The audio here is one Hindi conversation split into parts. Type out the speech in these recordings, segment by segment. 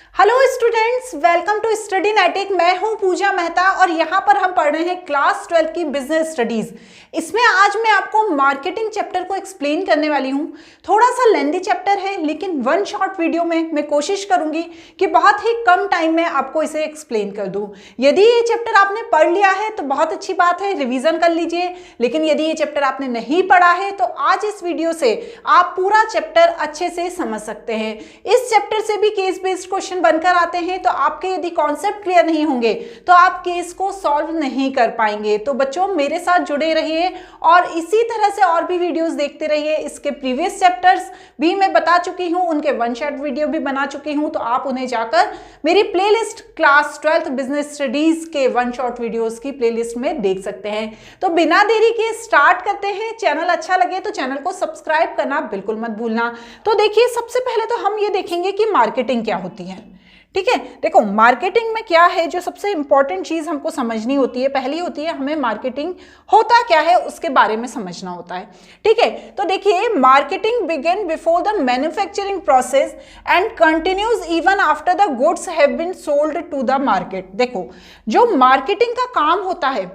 Hello students, welcome to study netic. मैं हूं पूजा मेहता और यहां पर हम पढ़ रहे हैं क्लास 12 की बिजनेस स्टडीज। इसमें आज मैं आपको मार्केटिंग चैप्टर को एक्सप्लेन करने वाली हूं। थोड़ा सा लेंथी चैप्टर है, लेकिन वन शॉर्ट वीडियो में मैं कोशिश करूंगी कि बहुत ही कम टाइम में आपको इसे एक्सप्लेन कर दूं। यदि ये चैप्टर आपने पढ़ लिया है तो बहुत अच्छी बात है, रिवीजन कर लीजिए। लेकिन यदि ये चैप्टर आपने नहीं पढ़ा है तो आज इस वीडियो से आप पूरा चैप्टर अच्छे से समझ सकते हैं। इस चैप्टर से भी केस बेस्ड क्वेश्चन बनकर आते हैं, तो आपके यदि कॉन्सेप्ट क्लियर नहीं होंगे तो आप केस को सॉल्व नहीं कर पाएंगे। तो बच्चों, मेरे साथ जुड़े रहिए और इसी तरह से और भी वीडियोस देखते रहिए। इसके प्रीवियस चैप्टर्स भी मैं बता चुकी हूं, उनके वन शॉट वीडियो भी बना चुकी हूं, तो आप उन्हें जाकर मेरी प्लेलिस्ट क्लास 12 बिजनेस स्टडीज के वन शॉट वीडियोस की प्लेलिस्ट में देख सकते हैं। तो बिना देरी के स्टार्ट करते हैं। चैनल अच्छा लगे तो चैनल को सब्सक्राइब करना बिल्कुल मत भूलना। तो देखिए, सबसे पहले तो हम ये देखेंगे कि मार्केटिंग क्या होती है। ठीक है, देखो मार्केटिंग में क्या है, जो सबसे इंपॉर्टेंट चीज हमको समझनी होती है, पहली होती है हमें मार्केटिंग होता क्या है उसके बारे में समझना होता है। ठीक है, तो देखिए, marketing begin before the manufacturing process and continues even after the goods have been sold to the market. देखो, जो मार्केटिंग का काम होता है,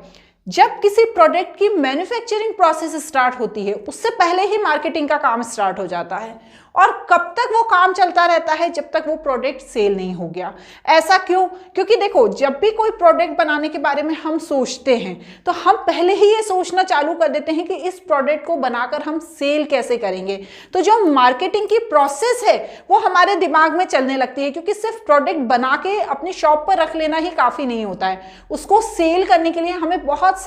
जब किसी प्रोडक्ट की मैन्युफैक्चरिंग प्रोसेस स्टार्ट होती है उससे पहले ही मार्केटिंग का काम स्टार्ट हो जाता है। और कब तक वो काम चलता रहता है? जब तक वो प्रोडक्ट सेल नहीं हो गया। ऐसा क्यों? क्योंकि देखो, जब भी कोई प्रोडक्ट बनाने के बारे में हम सोचते हैं तो हम पहले ही ये सोचना चालू कर देते हैं कि इस प्रोडक्ट को बनाकर हम सेल कैसे करेंगे। तो जो मार्केटिंग की प्रोसेस है वो हमारे दिमाग में चलने लगती है, क्योंकि सिर्फ प्रोडक्ट बना के अपनी शॉप पर रख लेना ही काफी नहीं होता है। उसको सेल करने के लिए हमें बहुत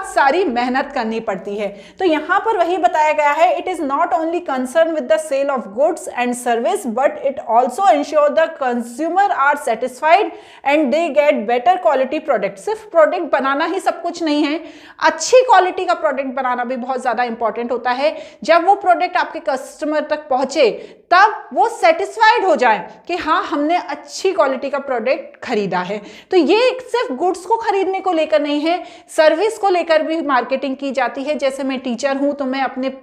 सारी मेहनत करनी पड़ती है। तो यहां पर वही बताया गया है, it is not only concern with the sale of goods and service, but it also ensure the consumer are satisfied and they get better quality product। सिर्फ प्रोडक्ट बनाना ही सब कुछ नहीं है, अच्छी क्वालिटी का प्रोडक्ट बनाना भी बहुत ज्यादा इंपॉर्टेंट होता है। जब वो प्रोडक्ट आपके कस्टमर तक पहुंचे तब वो सेटिस्फाइड हो जाए कि हाँ, हमने अच्छी क्वालिटी का प्रोडक्ट खरीदा है। तो ये सिर्फ गुड्स को खरीदने को लेकर नहीं है, सर्विस को लेकर भी मार्केटिंग की जाती है। जैसे मैं टीचर हूं तो मैं अपने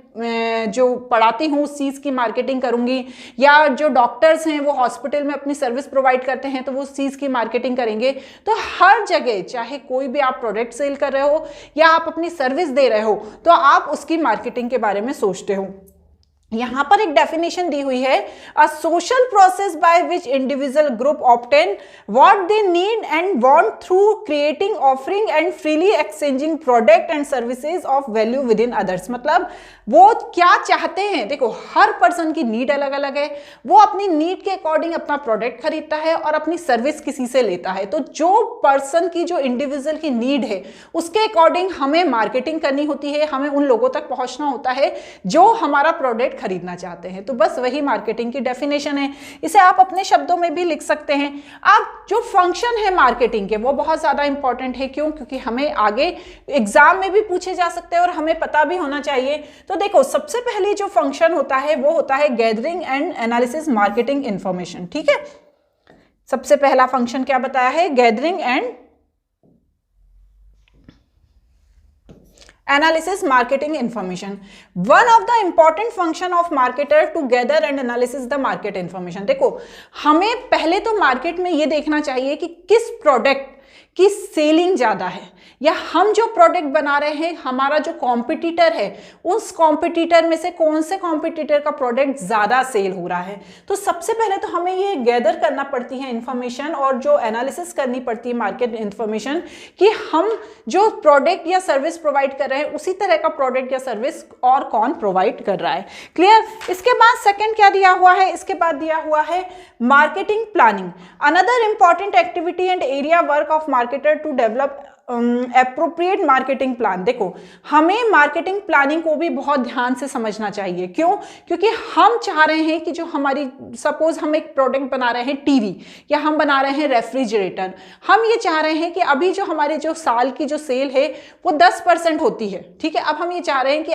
जो पढ़ाती हूँ उस चीज़ की मार्केटिंग करूंगी, या जो डॉक्टर्स हैं वो हॉस्पिटल में अपनी सर्विस प्रोवाइड करते हैं तो वो उस चीज़ की मार्केटिंग करेंगे। तो हर जगह, चाहे कोई भी आप प्रोडक्ट सेल कर रहे हो या आप अपनी सर्विस दे रहे हो, तो आप उसकी मार्केटिंग के बारे में सोचते हो। यहां पर एक डेफिनेशन दी हुई है, a social process by which individual group obtain what they need and want through creating, offering and freely exchanging product and services of value with in others. मतलब वो क्या चाहते हैं। देखो, हर पर्सन की नीड अलग अलग है, वो अपनी नीड के अकॉर्डिंग अपना प्रोडक्ट खरीदता है और अपनी सर्विस किसी से लेता है। तो जो पर्सन की, जो इंडिविजुअल की नीड है उसके अकॉर्डिंग हमें मार्केटिंग करनी होती है, हमें उन लोगों तक पहुंचना होता है जो हमारा प्रोडक्ट खरीदना चाहते हैं। तो बस वही मार्केटिंग की डेफिनेशन है। इसे आप अपने शब्दों में भी लिख सकते हैं। अब जो फंक्शन है मार्केटिंग के वो बहुत ज्यादा इंपॉर्टेंट है। क्यों? क्योंकि हमें आगे एग्जाम में भी पूछे जा सकते हैं और हमें पता भी होना चाहिए। तो देखो, सबसे पहले जो फंक्शन होता है वो होता है gathering and analysis marketing information. ठीक है, सबसे पहला फंक्शन क्या बताया है? Gathering and analysis marketing information. One of the important function of marketer to gather and analysis the market information. देखो, हमें पहले तो मार्केट में ये देखना चाहिए कि किस प्रोडक्ट की सेलिंग ज्यादा है, या हम जो प्रोडक्ट बना रहे हैं, हमारा जो कॉम्पिटिटर है, उस कॉम्पिटिटर में से कौन से कॉम्पिटिटर का प्रोडक्ट ज्यादा सेल हो रहा है। तो सबसे पहले तो हमें ये गैदर करना पड़ती है इंफॉर्मेशन, और जो एनालिसिस करनी पड़ती है मार्केट इंफॉर्मेशन, कि हम जो प्रोडक्ट या सर्विस प्रोवाइड कर रहे हैं उसी तरह का प्रोडक्ट या सर्विस और कौन प्रोवाइड कर रहा है। क्लियर? इसके बाद सेकंड क्या दिया हुआ है? इसके बाद दिया हुआ है marketing planning, another important activity and area work of marketer to develop appropriate marketing plan. देखो, हमें मार्केटिंग प्लानिंग को भी बहुत ध्यान से समझना चाहिए। क्यों? क्योंकि हम चाह रहे हैं कि जो हमारी, सपोज हम एक प्रोडक्ट बना रहे हैं टीवी, या हम बना रहे हैं रेफ्रिजरेटर, हम ये चाह रहे हैं कि अभी जो हमारे जो साल की जो सेल है वो 10% होती है। ठीक है, अब हम ये चाह रहे हैं कि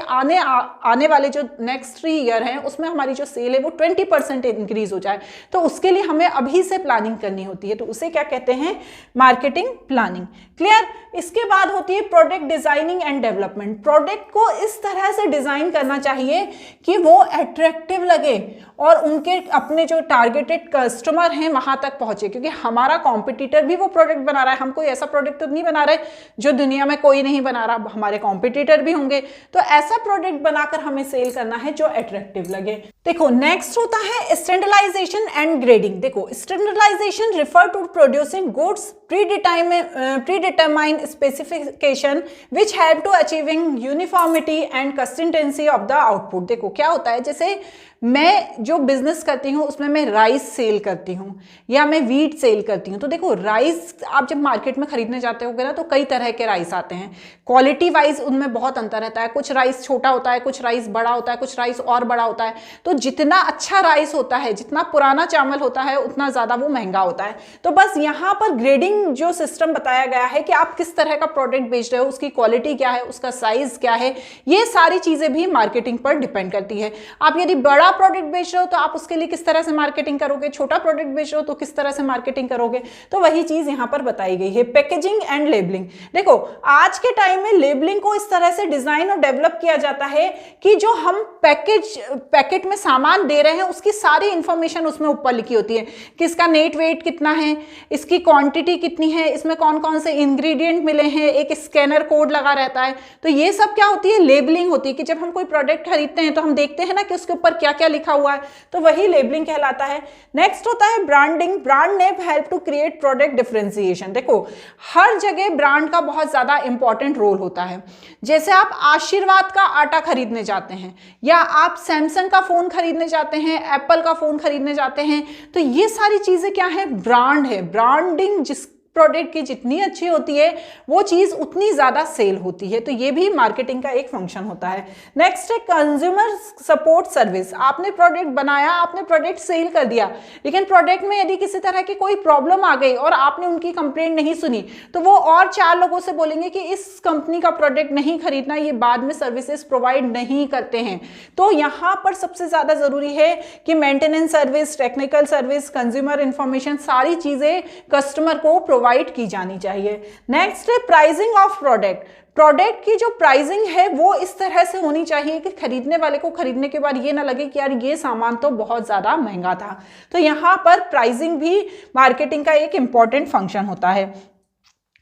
आने वाले जो नेक्स्ट 3 ईयर हैं उसमें हमारी जो सेल है वो 20% इंक्रीज हो जाए। तो उसके लिए हमें अभी से प्लानिंग करनी होती है। तो उसे क्या कहते हैं? Marketing planning. क्लियर? इसके बाद होती है product designing and development. Product को इस तरह से डिजाइन करना चाहिए कि वो अट्रैक्टिव लगे और उनके अपने जो टारगेटेड कस्टमर हैं वहां तक पहुंचे, क्योंकि हमारा कॉम्पिटिटर भी वो प्रोडक्ट बना रहा है। हम कोई ऐसा प्रोडक्ट तो नहीं बना रहे जो दुनिया में कोई नहीं बना रहा, हमारे कॉम्पिटिटर भी होंगे। तो ऐसा प्रोडक्ट बनाकर हमें सेल करना है जो अट्रैक्टिव लगे। देखो नेक्स्ट होता है स्टैंडर्डाइजेशन एंड ग्रेडिंग। देखो standardisation refer to producing goods predetermined specification which help to achieving uniformity and consistency of the output। देखो क्या होता है, जैसे मैं जो बिजनेस करती हूँ उसमें मैं राइस सेल करती हूँ या मैं वीट सेल करती हूँ। तो देखो राइस आप जब मार्केट में खरीदने जाते होगे ना, तो कई तरह के राइस आते हैं, क्वालिटी वाइज उनमें बहुत अंतर रहता है। कुछ राइस छोटा होता है, कुछ राइस बड़ा होता है, कुछ राइस और बड़ा होता है। तो जितना अच्छा राइस होता है, जितना पुराना चावल होता है, उतना ज़्यादा वो महंगा होता है। तो बस यहाँ पर ग्रेडिंग जो सिस्टम बताया गया है कि आप किस तरह का प्रोडक्ट बेच रहे हो, उसकी क्वालिटी क्या है, उसका साइज क्या है, ये सारी चीज़ें भी मार्केटिंग पर डिपेंड करती है। आप यदि बड़ा प्रोडक्ट बेच रहे हो तो आप उसके लिए किस तरह से मार्केटिंग करोगे, छोटा प्रोडक्ट बेच रहे हो तो किस तरह से मार्केटिंग करोगे। तो वही चीज यहां पर बताई गई है। Packaging and labelling. देखो आज के टाइम में लेबलिंग को इस तरह से डिजाइन और डेवलप किया जाता है कि जो हम पैकेट में सामान दे रहे हैं उसकी सारी इंफॉर्मेशन उसमें ऊपर लिखी होती है कि इसका नेट वेट कितना है, इसकी क्वांटिटी कितनी है, इसमें कौन कौन से इंग्रेडिएंट मिले हैं, एक स्कैनर कोड लगा रहता है। तो ये सब क्या होती है, लेबलिंग होती है कि जब हम कोई प्रोडक्ट खरीदते हैं तो हम देखते हैं ना कि उसके ऊपर क्या क्या लिखा हुआ है, तो वही लेबलिंग कहलाता है। नेक्स्ट होता है branding. Brand name help to create product differentiation. देखो हर जगह ब्रांड का बहुत ज्यादा इंपॉर्टेंट रोल होता है। जैसे आप आशीर्वाद का आटा खरीदने जाते हैं या आप सैमसंग का फोन खरीदने जाते हैं, एप्पल का फोन खरीदने जाते हैं, तो ये सारी चीजें क्या है, ब्रांड है। ब्रांडिंग जिस प्रोडक्ट की जितनी अच्छी होती है वो चीज उतनी ज्यादा सेल होती है। तो ये भी मार्केटिंग का एक फंक्शन होता है। नेक्स्ट है कंज्यूमर सपोर्ट सर्विस। आपने प्रोडक्ट बनाया, आपने प्रोडक्ट सेल कर दिया, लेकिन प्रोडक्ट में यदि किसी तरह की कोई प्रॉब्लम आ गई और आपने उनकी कंप्लेंट नहीं सुनी, तो वो और 4 लोगों से बोलेंगे कि इस कंपनी का प्रोडक्ट नहीं खरीदना, ये बाद में सर्विसेज प्रोवाइड नहीं करते हैं। तो यहाँ पर सबसे ज्यादा जरूरी है कि maintenance service, technical service, consumer information, सारी चीजें कस्टमर को प्रोवाइड की जानी चाहिए। नेक्स्ट है प्राइसिंग ऑफ प्रोडक्ट। प्रोडक्ट की जो प्राइसिंग है वो इस तरह से होनी चाहिए कि खरीदने वाले को खरीदने के बाद ये ना लगे कि यार ये सामान तो बहुत ज्यादा महंगा था। तो यहां पर प्राइसिंग भी मार्केटिंग का एक इंपॉर्टेंट फंक्शन होता है।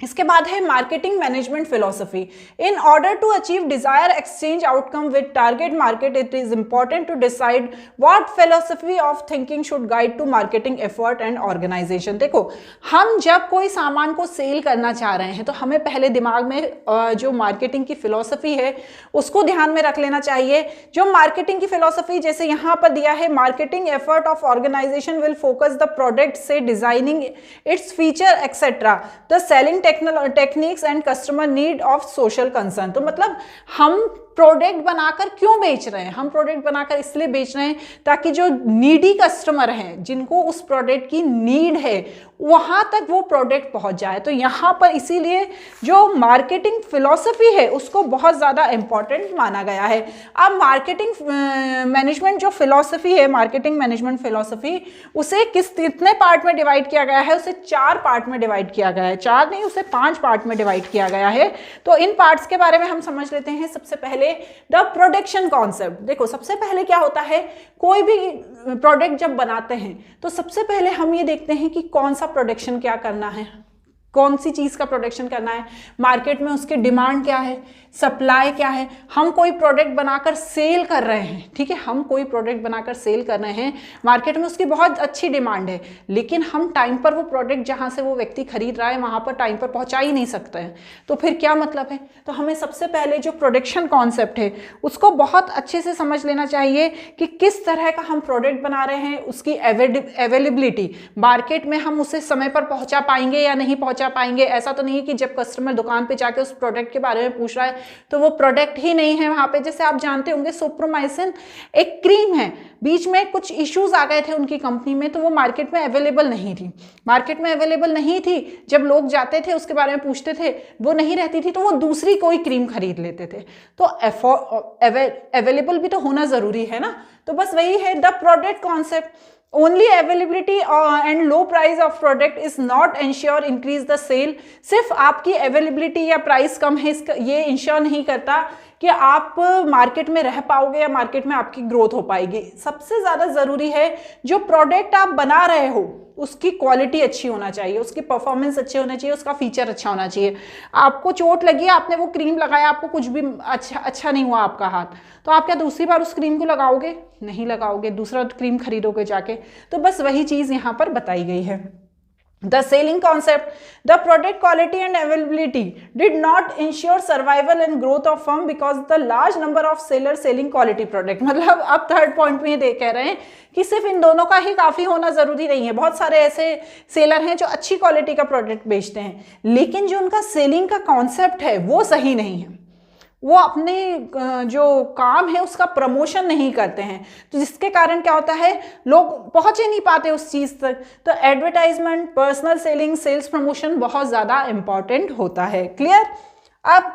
इसके बाद है marketing management philosophy. In order to achieve desire exchange outcome with target market, it is important to decide what philosophy of thinking should guide to marketing effort and organisation. देखो हम जब कोई सामान को सेल करना चाह रहे हैं तो हमें पहले दिमाग में जो मार्केटिंग की फिलोसफी है उसको ध्यान में रख लेना चाहिए। जो मार्केटिंग की फिलोसफी जैसे यहाँ पर दिया है, marketing effort of organization will focus the product से designing its feature etcetera the selling techniques and customer need of social concern. तो मतलब हम प्रोडक्ट बनाकर क्यों बेच रहे हैं, हम प्रोडक्ट बनाकर इसलिए बेच रहे हैं ताकि जो नीडी कस्टमर हैं, जिनको उस प्रोडक्ट की नीड है, वहां तक वो प्रोडक्ट पहुंच जाए। तो यहां पर इसीलिए जो मार्केटिंग फिलॉसफी है उसको बहुत ज्यादा इंपॉर्टेंट माना गया है। अब मार्केटिंग मैनेजमेंट जो फिलॉसफी है, मार्केटिंग मैनेजमेंट फिलॉसफी, उसे कितने पार्ट में डिवाइड किया गया है, उसे 4 पार्ट में डिवाइड किया गया है। 4 नहीं, उसे 5 पार्ट में डिवाइड किया गया है। तो इन पार्ट्स के बारे में हम समझ लेते हैं। सबसे पहले द प्रोडक्शन कॉन्सेप्ट। देखो सबसे पहले क्या होता है, कोई भी प्रोडक्ट जब बनाते हैं तो सबसे पहले हम ये देखते हैं कि कौन सा प्रोडक्शन क्या करना है, कौन सी चीज का प्रोडक्शन करना है, मार्केट में उसकी डिमांड क्या है, सप्लाई क्या है। हम कोई प्रोडक्ट बनाकर सेल कर रहे हैं, ठीक है, हम कोई प्रोडक्ट बनाकर सेल कर रहे हैं, मार्केट में उसकी बहुत अच्छी डिमांड है, लेकिन हम टाइम पर वो प्रोडक्ट जहां से वो व्यक्ति खरीद रहा है वहां पर टाइम पर पहुंचा ही नहीं सकते हैं। तो फिर क्या मतलब है। तो हमें सबसे पहले जो प्रोडक्शन कॉन्सेप्ट है उसको बहुत अच्छे से समझ लेना चाहिए कि किस तरह का हम प्रोडक्ट बना रहे हैं, उसकी अवेलेबिलिटी, मार्केट में हम उसे समय पर पहुंचा पाएंगे या नहीं पहुंचा पाएंगे। ऐसा तो नहीं है कि जब कस्टमर दुकान पे जाके उस प्रोडक्ट के बारे में पूछ रहा है तो वो प्रोडक्ट ही नहीं है वहां पे। जैसे आप जानते होंगे सोप्रोमाइसिन एक क्रीम है, बीच में कुछ इश्यूज आ गए थे उनकी कंपनी में, तो वो मार्केट में अवेलेबल नहीं थी। मार्केट में अवेलेबल नहीं थी, जब लोग जाते थे उसके बारे में पूछते थे, वो नहीं रहती थी तो वो दूसरी कोई क्रीम खरीद लेते थे। तो अवेलेबल भी तो होना जरूरी है ना। तो बस वही है the product concept. Only availability and low price of product is not insure increase the sale. सिर्फ आपकी अवेलेबिलिटी या प्राइस कम है इसका ये इंश्योर नहीं करता कि आप मार्केट में रह पाओगे या मार्केट में आपकी ग्रोथ हो पाएगी। सबसे ज़्यादा ज़रूरी है जो प्रोडक्ट आप बना रहे हो उसकी क्वालिटी अच्छी होना चाहिए, उसकी परफॉर्मेंस अच्छी होना चाहिए, उसका फीचर अच्छा होना चाहिए। आपको चोट लगी, आपने वो क्रीम लगाया, आपको कुछ भी अच्छा नहीं हुआ आपका हाथ, तो आप क्या दूसरी बार उस क्रीम को लगाओगे? नहीं लगाओगे, दूसरा क्रीम खरीदोगे जाके। तो बस वही चीज़ यहाँ पर बताई गई है। The selling concept, the product quality and availability did not ensure survival and growth of firm because the large number of sellers selling quality product। मतलब अब थर्ड पॉइंट में ये कह रहे हैं कि सिर्फ इन दोनों का ही काफ़ी होना ज़रूरी नहीं है। बहुत सारे ऐसे सेलर हैं जो अच्छी क्वालिटी का प्रोडक्ट बेचते हैं, लेकिन जो उनका सेलिंग का कॉन्सेप्ट है वो सही नहीं है, वो अपने जो काम है उसका प्रमोशन नहीं करते हैं, तो जिसके कारण क्या होता है, लोग पहुंच ही नहीं पाते उस चीज़ तक। तो advertisement, personal selling, sales promotion बहुत ज़्यादा इंपॉर्टेंट होता है। क्लियर? अब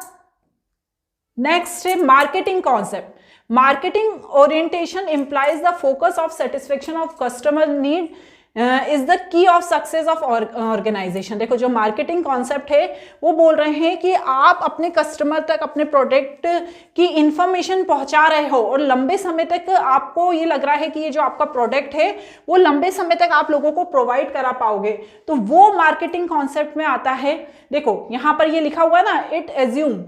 नेक्स्ट है marketing concept. Marketing orientation implies the focus of satisfaction of customer need is the key of success of organisation. देखो जो मार्केटिंग कॉन्सेप्ट है वो बोल रहे हैं कि आप अपने कस्टमर तक अपने प्रोडक्ट की इंफॉर्मेशन पहुंचा रहे हो और लंबे समय तक आपको ये लग रहा है कि ये जो आपका प्रोडक्ट है वो लंबे समय तक आप लोगों को प्रोवाइड करा पाओगे, तो वो मार्केटिंग कॉन्सेप्ट में आता है। देखो यहाँ पर ये लिखा हुआ है ना, it assume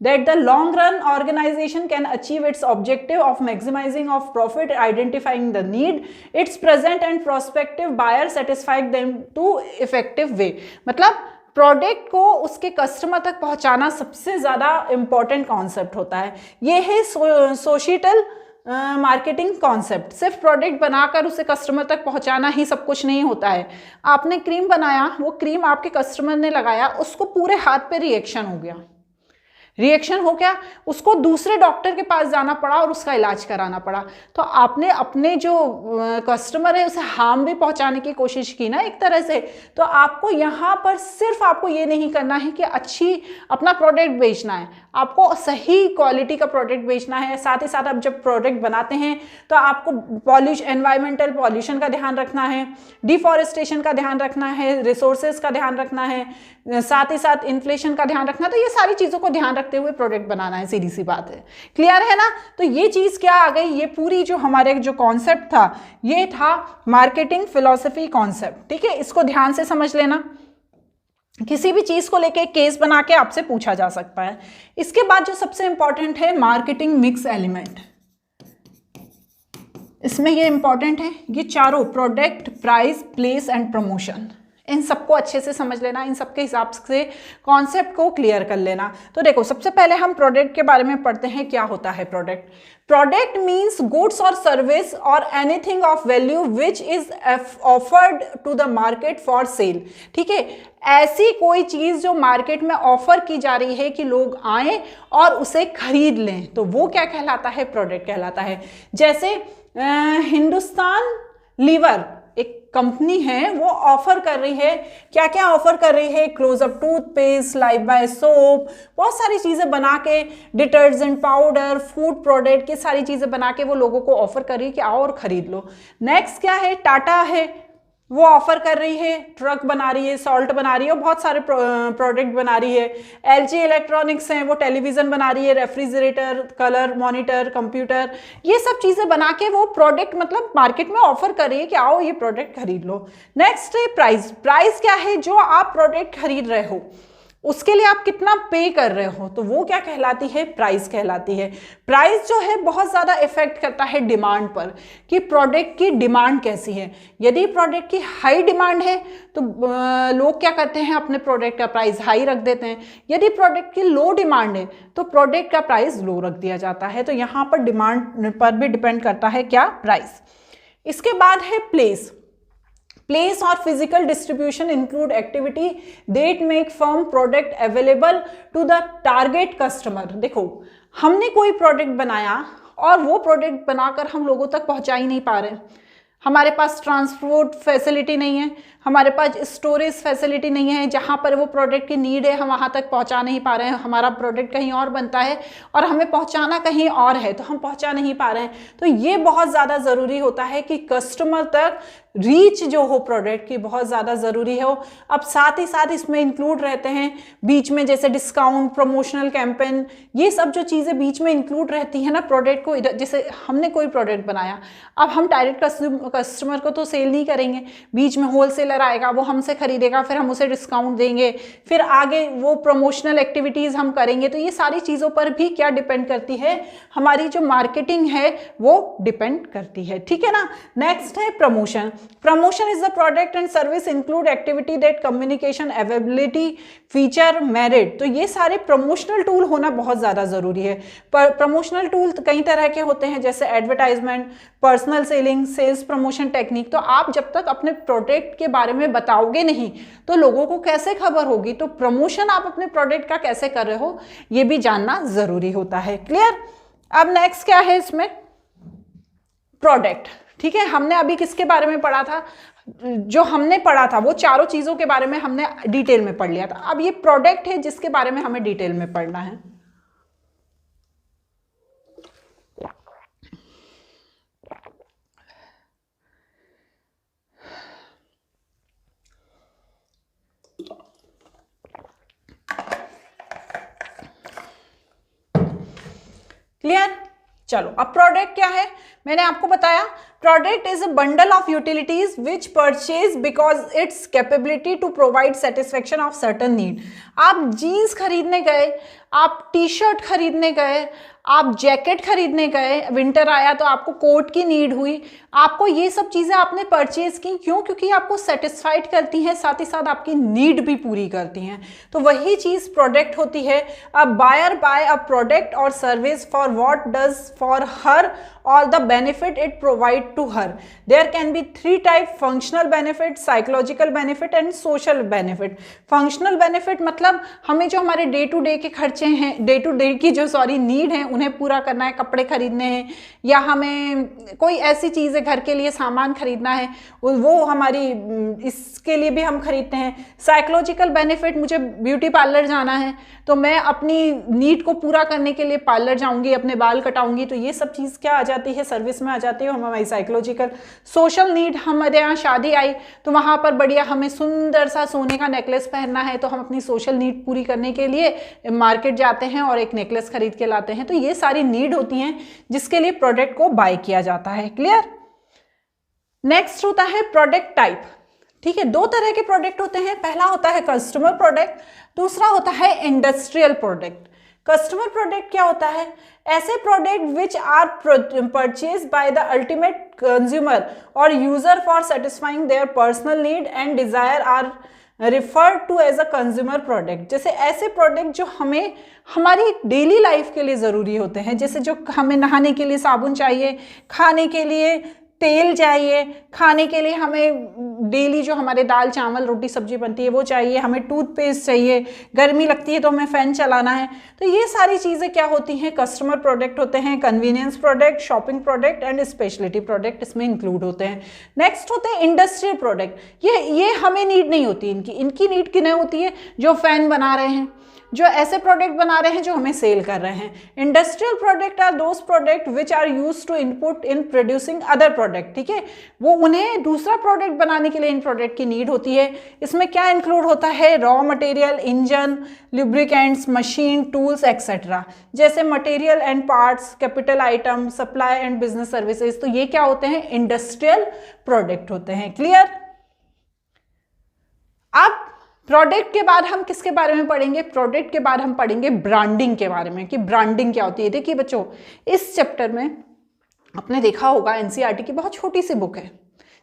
that the long run organization can achieve its objective of maximizing of profit, identifying the need, its present and prospective buyer, satisfying them to effective way। मतलब प्रोडक्ट को उसके कस्टमर तक पहुंचाना सबसे ज़्यादा इम्पॉर्टेंट कॉन्सेप्ट होता है। ये है सोशियल मार्केटिंग कॉन्सेप्ट। सिर्फ प्रोडक्ट बनाकर उसे कस्टमर तक पहुंचाना ही सब कुछ नहीं होता है। आपने क्रीम बनाया, वो क्रीम आपके कस्टमर ने लगाया, उसको पूरे हाथ पे रिएक्शन हो गया, रिएक्शन हो गया, उसको दूसरे डॉक्टर के पास जाना पड़ा और उसका इलाज कराना पड़ा, तो आपने अपने जो कस्टमर है उसे हार्म भी पहुंचाने की कोशिश की ना एक तरह से। तो आपको यहाँ पर सिर्फ आपको ये नहीं करना है कि अच्छी अपना प्रोडक्ट बेचना है, आपको सही क्वालिटी का प्रोडक्ट बेचना है। साथ ही साथ आप जब प्रोडक्ट बनाते हैं तो आपको एनवायरमेंटल पॉल्यूशन का ध्यान रखना है, डिफॉरेस्टेशन का ध्यान रखना है, रिसोर्सेज का ध्यान रखना है, साथ ही साथ इन्फ्लेशन का ध्यान रखना। तो ये सारी चीज़ों को ध्यान रखते हुए प्रोडक्ट बनाना है, सीधी सी बात है। क्लियर है ना? तो ये चीज़ क्या आ गई, ये पूरी जो हमारे जो कॉन्सेप्ट था ये था मार्केटिंग फिलॉसफी कॉन्सेप्ट। ठीक है, इसको ध्यान से समझ लेना। किसी भी चीज़ को लेके केस बना के आपसे पूछा जा सकता है। इसके बाद जो सबसे इंपॉर्टेंट है मार्केटिंग मिक्स एलिमेंट, इसमें ये इंपॉर्टेंट है, ये चारों product, price, place and promotion, इन सबको अच्छे से समझ लेना, इन सबके हिसाब से कॉन्सेप्ट को क्लियर कर लेना। तो देखो सबसे पहले हम प्रोडक्ट के बारे में पढ़ते हैं। क्या होता है प्रोडक्ट? प्रोडक्ट मीन्स गुड्स और सर्विस और anything of value which is offered to the market for sale. ठीक है, ऐसी कोई चीज़ जो मार्केट में ऑफर की जा रही है कि लोग आए और उसे खरीद लें, तो वो क्या कहलाता है? प्रोडक्ट कहलाता है। जैसे हिंदुस्तान लीवर एक कंपनी है, वो ऑफर कर रही है, क्या क्या ऑफर कर रही है? Closeup toothpaste, Lifebuoy soap, बहुत सारी चीज़ें बना के, डिटर्जेंट पाउडर, फूड प्रोडक्ट, ये सारी चीज़ें बना के वो लोगों को ऑफर कर रही है कि आओ और खरीद लो। नेक्स्ट क्या है? टाटा है, वो ऑफर कर रही है, ट्रक बना रही है, सॉल्ट बना रही है, बहुत सारे प्रोडक्ट बना रही है। एलजी इलेक्ट्रॉनिक्स हैं, वो टेलीविज़न बना रही है, रेफ्रिजरेटर, कलर मॉनिटर, कंप्यूटर, ये सब चीज़ें बना के वो प्रोडक्ट मतलब मार्केट में ऑफर कर रही है कि आओ ये प्रोडक्ट खरीद लो। नेक्स्ट है प्राइस। प्राइस क्या है? जो आप प्रोडक्ट खरीद रहे हो उसके लिए आप कितना पे कर रहे हो, तो वो क्या कहलाती है? प्राइस कहलाती है। प्राइस जो है बहुत ज़्यादा इफेक्ट करता है डिमांड पर, कि प्रोडक्ट की डिमांड कैसी है। यदि प्रोडक्ट की हाई डिमांड है तो लोग क्या करते हैं, अपने प्रोडक्ट का प्राइस हाई रख देते हैं। यदि प्रोडक्ट की लो डिमांड है तो प्रोडक्ट का प्राइस लो रख दिया जाता है। तो यहाँ पर डिमांड पर भी डिपेंड करता है क्या? प्राइस। इसके बाद है प्लेस। प्लेस और physical distribution include activity that make firm product available to the target customer. देखो हमने कोई प्रोडक्ट बनाया और वो प्रोडक्ट बनाकर हम लोगों तक पहुंचा ही नहीं पा रहे, हमारे पास ट्रांसपोर्ट फैसिलिटी नहीं है, हमारे पास स्टोरेज फैसिलिटी नहीं है, जहाँ पर वो प्रोडक्ट की नीड है हम वहाँ तक पहुँचा नहीं पा रहे हैं, हमारा प्रोडक्ट कहीं और बनता है और हमें पहुँचाना कहीं और है तो हम पहुँचा नहीं पा रहे हैं। तो ये बहुत ज़्यादा ज़रूरी होता है कि कस्टमर तक रीच जो हो प्रोडक्ट की बहुत ज़्यादा ज़रूरी हो। अब साथ ही साथ इसमें इंक्लूड रहते हैं बीच में जैसे डिस्काउंट, प्रमोशनल कैंपेन, ये सब जो चीज़ें बीच में इंक्लूड रहती है ना प्रोडक्ट को, जैसे हमने कोई प्रोडक्ट बनाया, अब हम डायरेक्ट कस्टमर को तो सेल नहीं करेंगे, बीच में होलसेलर आएगा, वो हमसे खरीदेगा, फिर हम उसे डिस्काउंट देंगे, फिर आगे वो प्रमोशनल एक्टिविटीज़ हम करेंगे। तो ये सारी चीज़ों पर भी क्या डिपेंड करती है, हमारी जो मार्केटिंग है वो डिपेंड करती है, ठीक है ना। नेक्स्ट है promotion. Promotion is the product and service include activity that communication, availability, feature, merit। तो ये सारे प्रमोशनल टूल होना बहुत ज़्यादा ज़रूरी है। पर प्रमोशनल टूल कई तरह के होते हैं जैसे advertisement, personal selling, sales promotion technique. तो आप जब तक अपने प्रोडक्ट के बारे में बताओगे नहीं तो लोगों को कैसे खबर होगी, तो प्रमोशन आप अपने प्रोडक्ट का कैसे कर रहे हो ये भी जानना ज़रूरी होता है। क्लियर। अब नेक्स्ट क्या है इसमें, प्रोडक्ट, ठीक है। हमने अभी किसके बारे में पढ़ा था, जो हमने पढ़ा था वो चारों चीज़ों के बारे में हमने डिटेल में पढ़ लिया था। अब ये प्रोडक्ट है जिसके बारे में हमें डिटेल में पढ़ना है। क्लियर। चलो अब प्रोडक्ट क्या है, मैंने आपको बताया product is a bundle of utilities which purchase because its capability to provide satisfaction of certain need. आप जीन्स खरीदने गए, आप टी शर्ट खरीदने गए, आप जैकेट खरीदने गए, विंटर आया तो आपको कोट की नीड हुई, आपको ये सब चीज़ें आपने परचेज की, क्यों? क्योंकि आपको सेटिस्फाइड करती हैं, साथ ही साथ आपकी नीड भी पूरी करती हैं। तो वही चीज़ प्रोडक्ट होती है। A buyer buy a product और service for what does for her और the benefit it provide to her. There can be 3 type, functional benefit, psychological benefit and social benefit. Functional benefit मतलब हमें जो हमारे डे टू डे के खर्चे हैं, डे टू डे की जो नीड है उन्हें पूरा करना है, कपड़े खरीदने हैं या हमें कोई ऐसी चीज़ है घर के लिए सामान खरीदना है, वो हमारी इसके लिए भी हम खरीदते हैं। साइकोलॉजिकल बेनिफिट, मुझे ब्यूटी पार्लर जाना है तो मैं अपनी नीड को पूरा करने के लिए पार्लर जाऊंगी, अपने बाल कटाऊंगी, तो ये सब चीज़ क्या आ जाती है, सर्विस में आ जाती है हमारी साइकोलॉजिकल। सोशल नीड, हमारे यहाँ शादी आई तो वहाँ पर बढ़िया हमें सुंदर सा सोने का नेकलेस पहनना है, तो हम अपनी सोशल नीड पूरी करने के लिए मार्केट जाते हैं और एक नेकलेस खरीद के लाते हैं। तो ये सारी नीड होती हैं जिसके लिए प्रोडक्ट को बाय किया जाता है। क्लियर। नेक्स्ट होता है प्रोडक्ट टाइप। ठीक है, 2 तरह के प्रोडक्ट होते हैं, पहला होता है कस्टमर प्रोडक्ट, दूसरा होता है इंडस्ट्रियल प्रोडक्ट। कस्टमर प्रोडक्ट क्या होता है, ऐसे product which are purchase by the ultimate consumer और user for satisfying their personal need and desire are refer to as a consumer product. जैसे ऐसे प्रोडक्ट जो हमें हमारी डेली लाइफ के लिए ज़रूरी होते हैं, जैसे जो हमें नहाने के लिए साबुन चाहिए, खाने के लिए तेल चाहिए, खाने के लिए हमें डेली जो हमारे दाल चावल रोटी सब्जी बनती है वो चाहिए, हमें टूथपेस्ट चाहिए, गर्मी लगती है तो हमें फ़ैन चलाना है। तो ये सारी चीज़ें क्या होती हैं, कस्टमर प्रोडक्ट होते हैं। Convenience product, shopping product and speciality product इसमें इंक्लूड होते हैं। नेक्स्ट होते हैं इंडस्ट्रियल प्रोडक्ट। ये हमें नीड नहीं होती, इनकी नीड किन्हें होती है, जो फ़ैन बना रहे हैं, जो ऐसे प्रोडक्ट बना रहे हैं जो हमें सेल कर रहे हैं। Industrial product are those product which are use to input in producing other product. ठीक है, वो उन्हें दूसरा प्रोडक्ट बनाने के लिए इन प्रोडक्ट की नीड होती है। इसमें क्या इंक्लूड होता है, raw material, engine, lubricants, machine, tools etcetera. जैसे material and parts, capital item, supply and business services. तो ये क्या होते हैं, इंडस्ट्रियल प्रोडक्ट होते हैं। क्लियर। अब प्रोडक्ट के बाद हम किसके बारे में पढ़ेंगे, प्रोडक्ट के बाद हम पढ़ेंगे ब्रांडिंग के बारे में, कि ब्रांडिंग क्या होती है। देखिए बच्चों, इस चैप्टर में आपने देखा होगा एनसीईआरटी की बहुत छोटी सी बुक है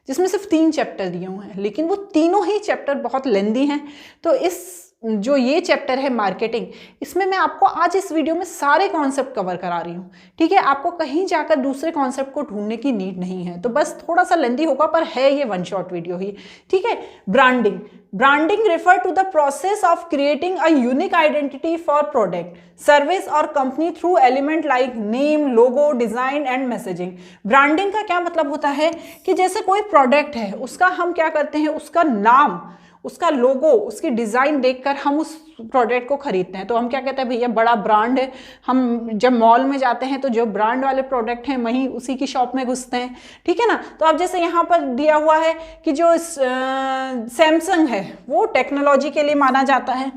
जिसमें सिर्फ 3 चैप्टर दिए हुए हैं, लेकिन वो तीनों ही चैप्टर बहुत लेंदी हैं। तो इस जो ये चैप्टर है मार्केटिंग, इसमें मैं आपको आज इस वीडियो में सारे कॉन्सेप्ट कवर करा रही हूँ, ठीक है। आपको कहीं जाकर दूसरे कॉन्सेप्ट को ढूंढने की नीड नहीं है, तो बस थोड़ा सा लेंदी होगा पर है ये वन शॉट वीडियो ही, ठीक है। Branding, branding refer to the process of creating a unique identity for product, service और company through element like name, logo, design and messaging. Branding का क्या मतलब होता है कि जैसे कोई प्रोडक्ट है, उसका हम क्या करते हैं, उसका नाम, उसका लोगो, उसकी डिज़ाइन देखकर हम उस प्रोडक्ट को खरीदते हैं। तो हम क्या कहते हैं, भैया बड़ा ब्रांड है। हम जब मॉल में जाते हैं तो जो ब्रांड वाले प्रोडक्ट हैं वहीं उसी की शॉप में घुसते हैं, ठीक है ना। तो अब जैसे यहाँ पर दिया हुआ है कि जो सैमसंग है वो टेक्नोलॉजी के लिए माना जाता है।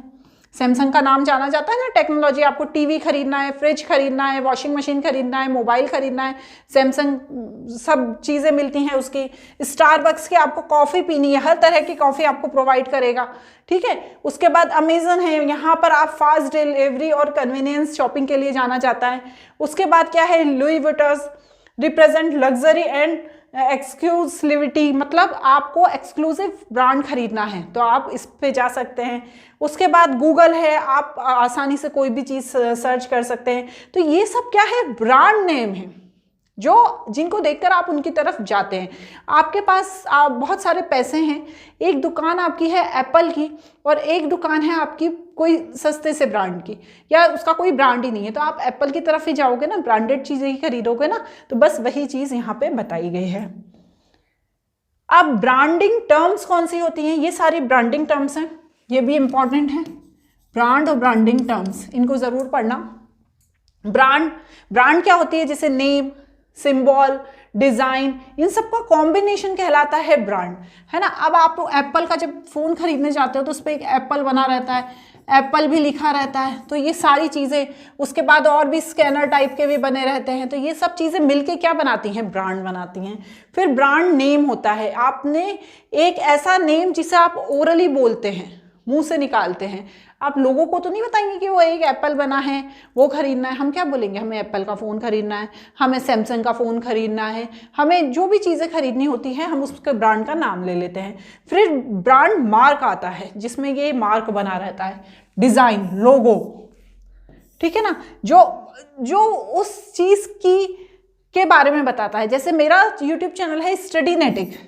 सैमसंग का नाम जाना जाता है ना, टेक्नोलॉजी। आपको टीवी खरीदना है, फ्रिज खरीदना है, वॉशिंग मशीन खरीदना है, मोबाइल खरीदना है, सैमसंग सब चीज़ें मिलती हैं उसकी। स्टारबक्स की आपको कॉफ़ी पीनी है, हर तरह की कॉफ़ी आपको प्रोवाइड करेगा, ठीक है। उसके बाद अमेजन है, यहाँ पर आप फास्ट डिलीवरी और कन्वीनियंस शॉपिंग के लिए जाना जाता है। उसके बाद क्या है, लुई विटर्स रिप्रेजेंट लग्जरी एंड एक्सक्लूसिविटी, मतलब आपको एक्सक्लूसिव ब्रांड खरीदना है तो आप इस पे जा सकते हैं। उसके बाद गूगल है, आप आसानी से कोई भी चीज़ सर्च कर सकते हैं। तो ये सब क्या है, ब्रांड नेम है जो जिनको देखकर आप उनकी तरफ जाते हैं। आपके पास बहुत सारे पैसे हैं, एक दुकान आपकी है एप्पल की और एक दुकान है आपकी कोई सस्ते से ब्रांड की, या उसका कोई ब्रांड ही नहीं है, तो आप एप्पल की तरफ ही जाओगे ना, ब्रांडेड चीज़ें ही खरीदोगे ना। तो बस वही चीज़ यहाँ पे बताई गई है। अब ब्रांडिंग टर्म्स कौन सी होती हैं, ये सारी ब्रांडिंग टर्म्स हैं, ये भी इंपॉर्टेंट है। ब्रांड और ब्रांडिंग टर्म्स, इनको ज़रूर पढ़ना। ब्रांड क्या होती है, जैसे नेम, सिंबल, डिज़ाइन, इन सब का कॉम्बिनेशन कहलाता है ब्रांड, है ना। अब आप एप्पल का जब फ़ोन खरीदने जाते हो तो उस पर एक एप्पल बना रहता है, एप्पल भी लिखा रहता है, तो ये सारी चीज़ें, उसके बाद और भी स्कैनर टाइप के भी बने रहते हैं, तो ये सब चीज़ें मिलके क्या बनाती हैं, ब्रांड बनाती हैं। फिर ब्रांड नेम होता है, आपने एक ऐसा नेम जिसे आप ओरली बोलते हैं, मुंह से निकालते हैं। आप लोगों को तो नहीं बताएंगे कि वो एक एप्पल बना है, वो खरीदना है। हम क्या बोलेंगे, हमें एप्पल का फ़ोन खरीदना है, हमें सैमसंग का फ़ोन खरीदना है, हमें जो भी चीज़ें खरीदनी होती है हम उसके ब्रांड का नाम ले लेते हैं। फिर ब्रांड मार्क आता है, जिसमें ये मार्क बना रहता है, डिज़ाइन, लोगो, ठीक है ना, जो उस चीज़ के बारे में बताता है। जैसे मेरा यूट्यूब चैनल है स्टडीनेटिक,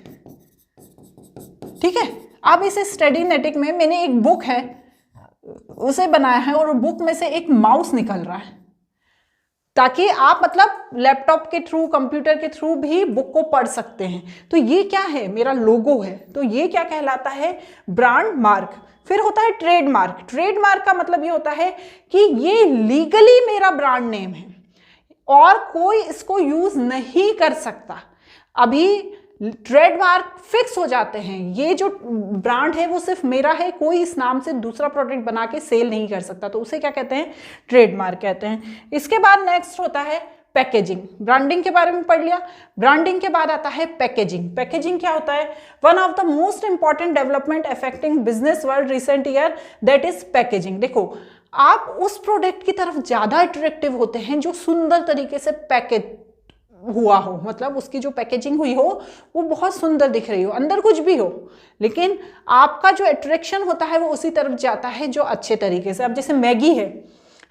ठीक है। अब इस स्टडीनेटिक में मैंने एक बुक है उसे बनाया है और बुक में से एक माउस निकल रहा है, ताकि आप मतलब लैपटॉप के थ्रू, कंप्यूटर के थ्रू भी बुक को पढ़ सकते हैं। तो ये क्या है, मेरा लोगो है, तो ये क्या कहलाता है, ब्रांड मार्क। फिर होता है ट्रेडमार्क। ट्रेडमार्क का मतलब ये होता है कि ये लीगली मेरा ब्रांड नेम है और कोई इसको यूज नहीं कर सकता। अभी ट्रेडमार्क फिक्स हो जाते हैं, ये जो ब्रांड है वो सिर्फ मेरा है, कोई इस नाम से दूसरा प्रोडक्ट बना के सेल नहीं कर सकता, तो उसे क्या कहते हैं, ट्रेडमार्क कहते हैं। इसके बाद नेक्स्ट होता है पैकेजिंग। ब्रांडिंग के बारे में पढ़ लिया। ब्रांडिंग के बाद आता है पैकेजिंग। पैकेजिंग क्या होता है, one of the most important development affecting business world recent year, that is packaging. देखो, आप उस प्रोडक्ट की तरफ ज़्यादा अट्रैक्टिव होते हैं जो सुंदर तरीके से पैकेज हुआ हो, मतलब उसकी जो पैकेजिंग हुई हो वो बहुत सुंदर दिख रही हो, अंदर कुछ भी हो, लेकिन आपका जो अट्रैक्शन होता है वो उसी तरफ जाता है जो अच्छे तरीके से। अब जैसे मैगी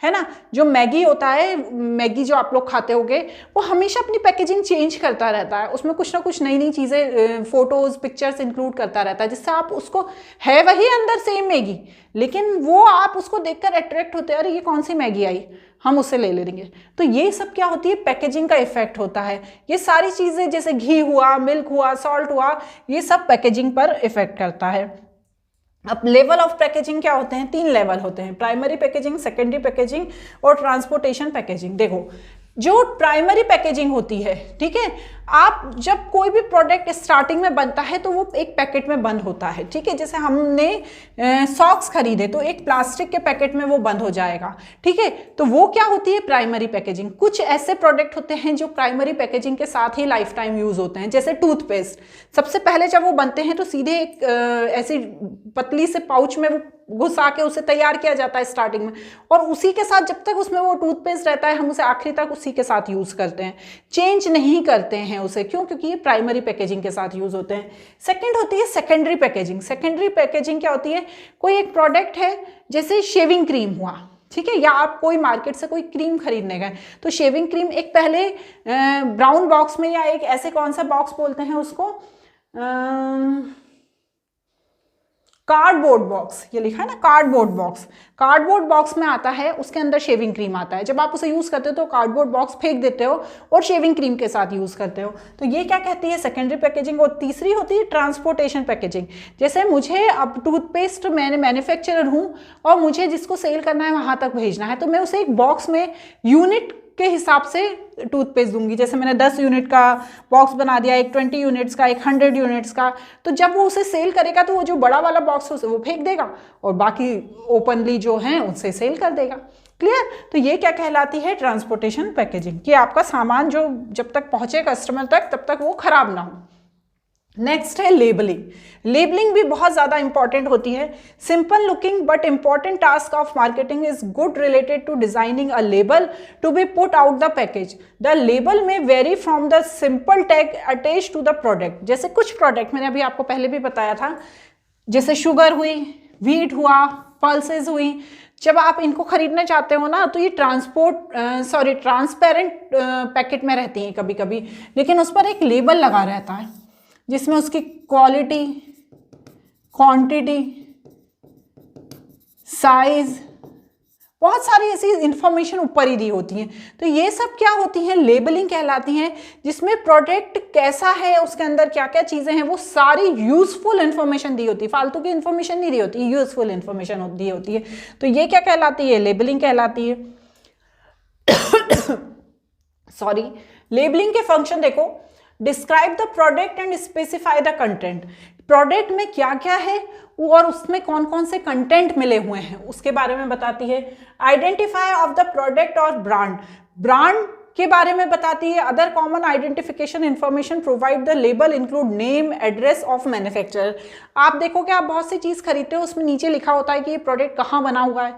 है ना, जो मैगी होता है, मैगी जो आप लोग खाते होगे, वो हमेशा अपनी पैकेजिंग चेंज करता रहता है, उसमें कुछ ना कुछ नई नई चीज़ें, फोटोज़, पिक्चर्स इंक्लूड करता रहता है, जिससे आप उसको, है वही अंदर सेम मैगी, लेकिन वो आप उसको देखकर अट्रैक्ट होते हैं, अरे ये कौन सी मैगी आई, हम उसे ले लेंगे। तो ये सब क्या होती है, पैकेजिंग का इफेक्ट होता है। ये सारी चीज़ें जैसे घी हुआ, मिल्क हुआ, सॉल्ट हुआ, ये सब पैकेजिंग पर इफेक्ट करता है। अब लेवल ऑफ पैकेजिंग क्या होते हैं, 3 लेवल होते हैं, प्राइमरी पैकेजिंग, सेकेंडरी पैकेजिंग और ट्रांसपोर्टेशन पैकेजिंग। देखो, जो प्राइमरी पैकेजिंग होती है, ठीक है, आप जब कोई भी प्रोडक्ट स्टार्टिंग में बनता है तो वो एक पैकेट में बंद होता है, ठीक है। जैसे हमने सॉक्स खरीदे तो एक प्लास्टिक के पैकेट में वो बंद हो जाएगा, ठीक है। तो वो क्या होती है, प्राइमरी पैकेजिंग। कुछ ऐसे प्रोडक्ट होते हैं जो प्राइमरी पैकेजिंग के साथ ही लाइफ टाइम यूज होते हैं, जैसे टूथपेस्ट। सबसे पहले जब वो बनते हैं तो सीधे एक ऐसी पतली से पाउच में वो घुसा के उसे तैयार किया जाता है स्टार्टिंग में, और उसी के साथ जब तक उसमें वो टूथपेस्ट रहता है हम उसे आखिरी तक उसी के साथ यूज करते हैं, चेंज नहीं करते हैं हैं उसे, क्यों? क्योंकि ये प्राइमरी पैकेजिंग के साथ यूज होते हैं। सेकंड होती है सेकेंडरी पैकेजिंग। सेकेंडरी पैकेजिंग क्या होती है? कोई एक प्रोडक्ट है, जैसे शेविंग क्रीम हुआ, ठीक है, या आप कोई मार्केट से कोई क्रीम खरीदने गए, तो शेविंग क्रीम एक पहले ब्राउन बॉक्स में, या एक ऐसे कौन सा बॉक्स बोलते हैं उसको, कार्डबोर्ड बॉक्स, ये लिखा है ना कार्डबोर्ड बॉक्स, कार्डबोर्ड बॉक्स में आता है, उसके अंदर शेविंग क्रीम आता है। जब आप उसे यूज करते हो तो कार्डबोर्ड बॉक्स फेंक देते हो और शेविंग क्रीम के साथ यूज करते हो, तो ये क्या कहती है? Secondary packaging. और तीसरी होती है ट्रांसपोर्टेशन पैकेजिंग। जैसे मुझे अब टूथपेस्ट, मैंने मैन्युफैक्चरर हूँ और मुझे जिसको सेल करना है वहां तक भेजना है, तो मैं उसे एक बॉक्स में यूनिट के हिसाब से टूथपेस्ट दूंगी। जैसे मैंने 10 यूनिट का बॉक्स बना दिया, एक 20 यूनिट्स का, एक 100 यूनिट्स का, तो जब वो उसे सेल करेगा तो वो जो बड़ा वाला बॉक्स है वो फेंक देगा और बाकी ओपनली जो है उससे सेल कर देगा। क्लियर? तो ये क्या कहलाती है? ट्रांसपोर्टेशन पैकेजिंग, कि आपका सामान जो जब तक पहुंचे कस्टमर तक तब तक वो खराब ना हो। नेक्स्ट है लेबलिंग। लेबलिंग भी बहुत ज़्यादा इंपॉर्टेंट होती है। Simple looking but important task of marketing is good related to designing a label to be put out the package. The label में vary from the simple tag attach to the product. जैसे कुछ प्रोडक्ट मैंने अभी आपको पहले भी बताया था, जैसे शुगर हुई, व्हीट हुआ, पल्सेस हुई, जब आप इनको खरीदना चाहते हो ना तो ये ट्रांसपेरेंट पैकेट में रहती हैं कभी कभी, लेकिन उस पर एक लेबल लगा रहता है जिसमें उसकी क्वालिटी, क्वांटिटी, साइज, बहुत सारी ऐसी इंफॉर्मेशन ऊपर ही दी होती हैं। तो ये सब क्या होती हैं? लेबलिंग कहलाती हैं, जिसमें प्रोडक्ट कैसा है, उसके अंदर क्या क्या चीज़ें हैं, वो सारी यूजफुल इंफॉर्मेशन दी होती है, फालतू की इंफॉर्मेशन नहीं दी होती, यूजफुल इंफॉर्मेशन दी होती है। तो ये क्या कहलाती है? लेबलिंग कहलाती है। सॉरी, लेबलिंग के फंक्शन देखो, describe the product and specify the content. Product में क्या क्या है और उसमें कौन कौन से कंटेंट मिले हुए हैं उसके बारे में बताती है। आइडेंटिफाई ऑफ द प्रोडक्ट और ब्रांड, ब्रांड के बारे में बताती है। Other common identification information provide the label include name, address of manufacturer. आप देखोगे, आप बहुत सी चीज़ खरीदते हो, उसमें नीचे लिखा होता है कि ये प्रोडक्ट कहाँ बना हुआ है,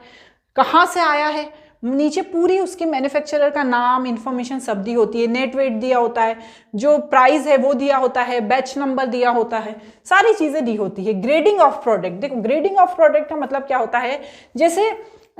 कहाँ से आया है, नीचे पूरी उसके मैन्युफैक्चरर का नाम, इंफॉर्मेशन सब दी होती है, नेट वेट दिया होता है, जो प्राइस है वो दिया होता है, बैच नंबर दिया होता है, सारी चीज़ें दी होती है। ग्रेडिंग ऑफ प्रोडक्ट, देखो ग्रेडिंग ऑफ प्रोडक्ट का मतलब क्या होता है? जैसे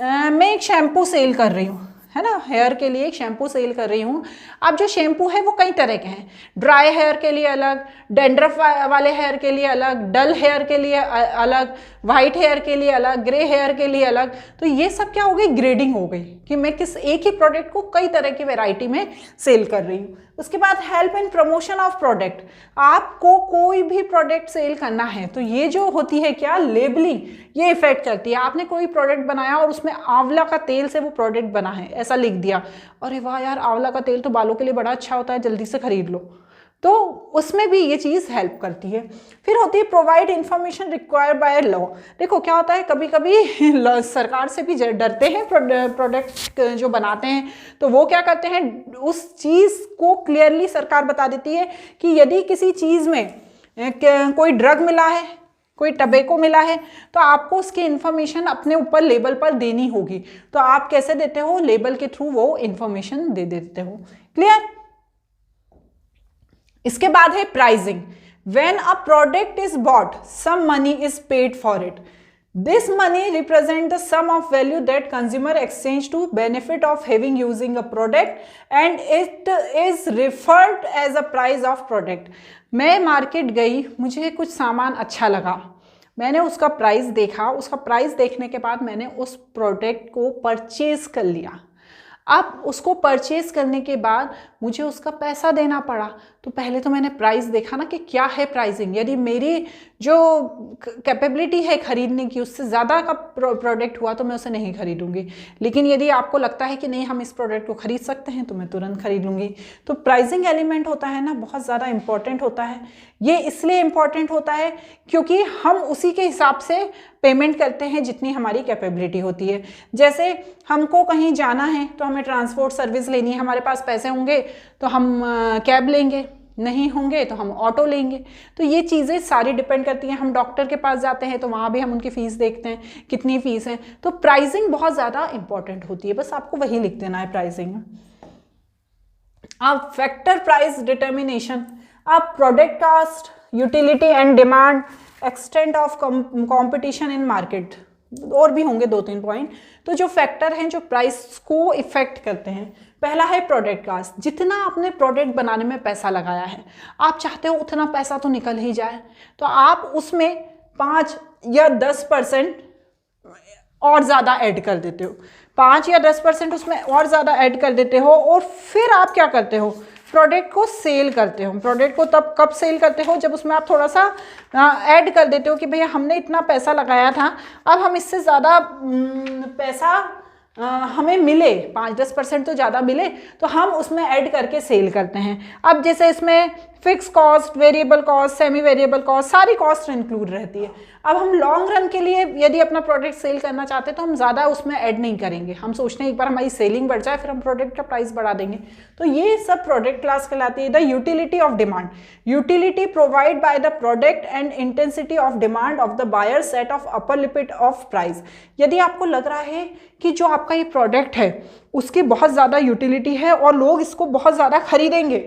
मैं एक शैम्पू सेल कर रही हूँ, है ना, हेयर के लिए एक शैम्पू सेल कर रही हूँ। अब जो शैम्पू है वो कई तरह के हैं, ड्राई हेयर के लिए अलग, डैंड्रफ वाले हेयर के लिए अलग, डल हेयर के लिए अलग, वाइट हेयर के लिए अलग, ग्रे हेयर के लिए अलग। तो ये सब क्या हो गई? ग्रेडिंग हो गई कि मैं किस एक ही प्रोडक्ट को कई तरह की वैरायटी में सेल कर रही हूँ। उसके बाद help in promotion of product, आपको कोई भी प्रोडक्ट सेल करना है तो ये जो होती है क्या? लेबलिंग, ये इफेक्ट करती है। आपने कोई प्रोडक्ट बनाया और उसमें आंवला का तेल से वो प्रोडक्ट बना है, ऐसा लिख दिया, अरे वाह यार, आंवला का तेल तो बालों के लिए बड़ा अच्छा होता है, जल्दी से खरीद लो, तो उसमें भी ये चीज़ हेल्प करती है। फिर होती है provide information required by law. देखो क्या होता है, कभी कभी सरकार से भी डरते हैं प्रोडक्ट जो बनाते हैं, तो वो क्या करते हैं, उस चीज़ को क्लियरली सरकार बता देती है कि यदि किसी चीज़ में कोई ड्रग मिला है, कोई टबेको मिला है, तो आपको उसकी इंफॉर्मेशन अपने ऊपर लेबल पर देनी होगी। तो आप कैसे देते हो? लेबल के थ्रू वो इंफॉर्मेशन दे देते हो। क्लियर? इसके बाद है pricing. When a product is bought, some money is paid for it. This money represent the sum of value that consumer exchange to benefit of having using a product and it is referred as a price of product. मैं मार्केट गई, मुझे कुछ सामान अच्छा लगा, मैंने उसका प्राइस देखा, उसका प्राइस देखने के बाद मैंने उस प्रोडक्ट को परचेज कर लिया। अब उसको परचेज करने के बाद मुझे उसका पैसा देना पड़ा, तो पहले तो मैंने प्राइस देखा ना कि क्या है प्राइसिंग। यदि मेरी जो कैपेबिलिटी है खरीदने की उससे ज़्यादा का प्रोडक्ट हुआ तो मैं उसे नहीं खरीदूंगी, लेकिन यदि आपको लगता है कि नहीं हम इस प्रोडक्ट को खरीद सकते हैं तो मैं तुरंत खरीद लूँगी। तो प्राइसिंग एलिमेंट होता है ना, बहुत ज़्यादा इंपॉर्टेंट होता है। ये इसलिए इम्पॉर्टेंट होता है क्योंकि हम उसी के हिसाब से पेमेंट करते हैं जितनी हमारी कैपेबिलिटी होती है। जैसे हमको कहीं जाना है तो हमें ट्रांसपोर्ट सर्विस लेनी है, हमारे पास पैसे होंगे तो हम कैब लेंगे, नहीं होंगे तो हम ऑटो लेंगे। तो ये चीज़ें सारी डिपेंड करती हैं। हम डॉक्टर के पास जाते हैं तो वहाँ भी हम उनकी फ़ीस देखते हैं कितनी फ़ीस है। तो प्राइसिंग बहुत ज़्यादा इंपॉर्टेंट होती है, बस आपको वही लिख देना है प्राइसिंग। अब फैक्टर प्राइस डिटर्मिनेशन, अब product cost, utility and demand, extent of competition in market, और भी होंगे 2-3 पॉइंट। तो जो फैक्टर हैं जो प्राइस को इफेक्ट करते हैं, पहला है प्रोडक्ट कास्ट। जितना आपने प्रोडक्ट बनाने में पैसा लगाया है, आप चाहते हो उतना पैसा तो निकल ही जाए, तो आप उसमें 5 या 10% और ज़्यादा ऐड कर देते हो, 5 या 10% उसमें और ज़्यादा ऐड कर देते हो, और फिर आप क्या करते हो, प्रोडक्ट को सेल करते हो। प्रोडक्ट को तब कब सेल करते हो, जब उसमें आप थोड़ा सा ऐड कर देते हो कि भैया हमने इतना पैसा लगाया था, अब हम इससे ज़्यादा पैसा हमें मिले, 5-10% तो ज़्यादा मिले, तो हम उसमें ऐड करके सेल करते हैं। अब जैसे इसमें fix cost, variable cost, semi variable cost, सारी कॉस्ट इंक्लूड रहती है। अब हम लॉन्ग रन के लिए यदि अपना प्रोडक्ट सेल करना चाहते हैं तो हम ज़्यादा उसमें ऐड नहीं करेंगे, हम सोचते हैं एक बार हमारी सेलिंग बढ़ जाए फिर हम प्रोडक्ट का प्राइस बढ़ा देंगे। तो ये सब प्रोडक्ट क्लास कहलाती है। The utility of demand, utility provide by the product and intensity of demand of the buyer set of upper limit of price. यदि आपको लग रहा है कि जो आपका ये प्रोडक्ट है उसकी बहुत ज़्यादा यूटिलिटी है और लोग इसको बहुत ज़्यादा खरीदेंगे,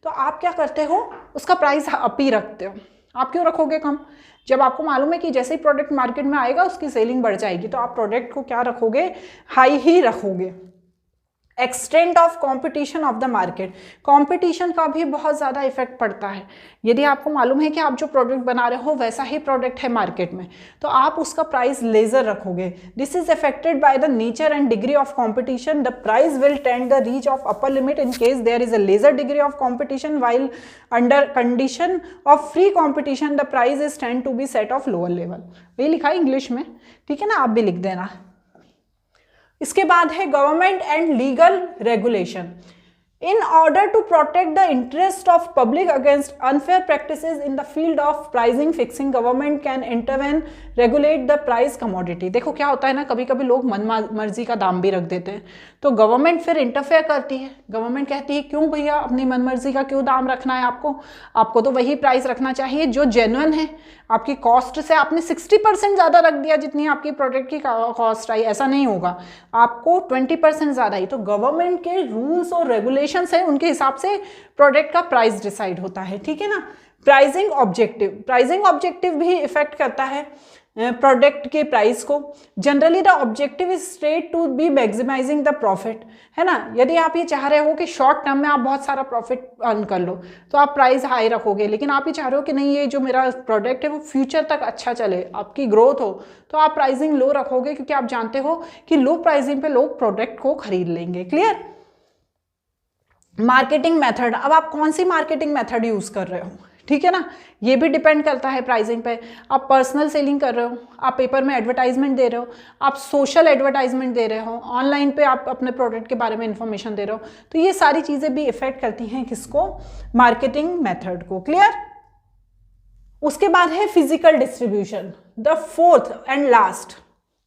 तो आप क्या करते हो, उसका प्राइस अप ही रखते हो। आप क्यों रखोगे कम, जब आपको मालूम है कि जैसे ही प्रोडक्ट मार्केट में आएगा उसकी सेलिंग बढ़ जाएगी, तो आप प्रोडक्ट को क्या रखोगे, हाई ही रखोगे। Extent of competition of the market, competition का भी बहुत ज़्यादा इफेक्ट पड़ता है। यदि आपको मालूम है कि आप जो प्रोडक्ट बना रहे हो वैसा ही प्रोडक्ट है मार्केट में, तो आप उसका प्राइस लेजर रखोगे। This is affected by the nature and degree of competition, the price will tend the reach of upper limit in case there is a lesser degree of competition, while under condition of free competition the price is tend to be set of lower level. ये लिखा है इंग्लिश में, ठीक है ना, आप भी लिख देना। इसके बाद है government and legal regulation. In order to protect the interest of public against unfair practices in the field of pricing fixing, government can intervene, regulate the price commodity। देखो क्या होता है ना, कभी कभी लोग मन मर्जी का दाम भी रख देते हैं, तो गवर्नमेंट फिर इंटरफेयर करती है। गवर्नमेंट कहती है क्यों भैया अपनी मन मर्जी का क्यों दाम रखना है, आपको तो वही प्राइस रखना चाहिए जो जेन्युइन है। आपकी कॉस्ट से आपने 60% ज़्यादा रख दिया जितनी आपकी प्रोडक्ट की कॉस्ट आई, ऐसा नहीं होगा, आपको 20% ज़्यादा ही। तो गवर्नमेंट के रूल्स और रेगुलेशन है, उनके हिसाब से प्रोडक्ट का प्राइस डिसाइड होता है, ठीक है ना। प्राइसिंग ऑब्जेक्टिव, प्राइसिंग ऑब्जेक्टिव भी इफेक्ट करता है प्रोडक्ट के प्राइस को। Generally the objective is straight to be maximising the profit, है ना। यदि आप ये चाह रहे हो कि शॉर्ट टर्म में आप बहुत सारा प्रॉफिट अर्न कर लो तो आप प्राइस हाई रखोगे, लेकिन आप ये चाह रहे हो कि नहीं ये जो मेरा प्रोडक्ट है वो फ्यूचर तक अच्छा चले, आपकी ग्रोथ हो, तो आप प्राइसिंग लो रखोगे, क्योंकि आप जानते हो कि लो प्राइसिंग पे लोग प्रोडक्ट को खरीद लेंगे। क्लियर। मार्केटिंग मेथड, अब आप कौन सी मार्केटिंग मेथड यूज कर रहे हो, ठीक है ना, ये भी डिपेंड करता है प्राइसिंग पे। आप पर्सनल सेलिंग कर रहे हो, आप पेपर में एडवर्टाइजमेंट दे रहे हो, आप सोशल एडवर्टाइजमेंट दे रहे हो, ऑनलाइन पे आप अपने प्रोडक्ट के बारे में इंफॉर्मेशन दे रहे हो, तो ये सारी चीज़ें भी इफेक्ट करती हैं किसको, मार्केटिंग मेथड को। क्लियर। उसके बाद है physical distribution, the fourth and last,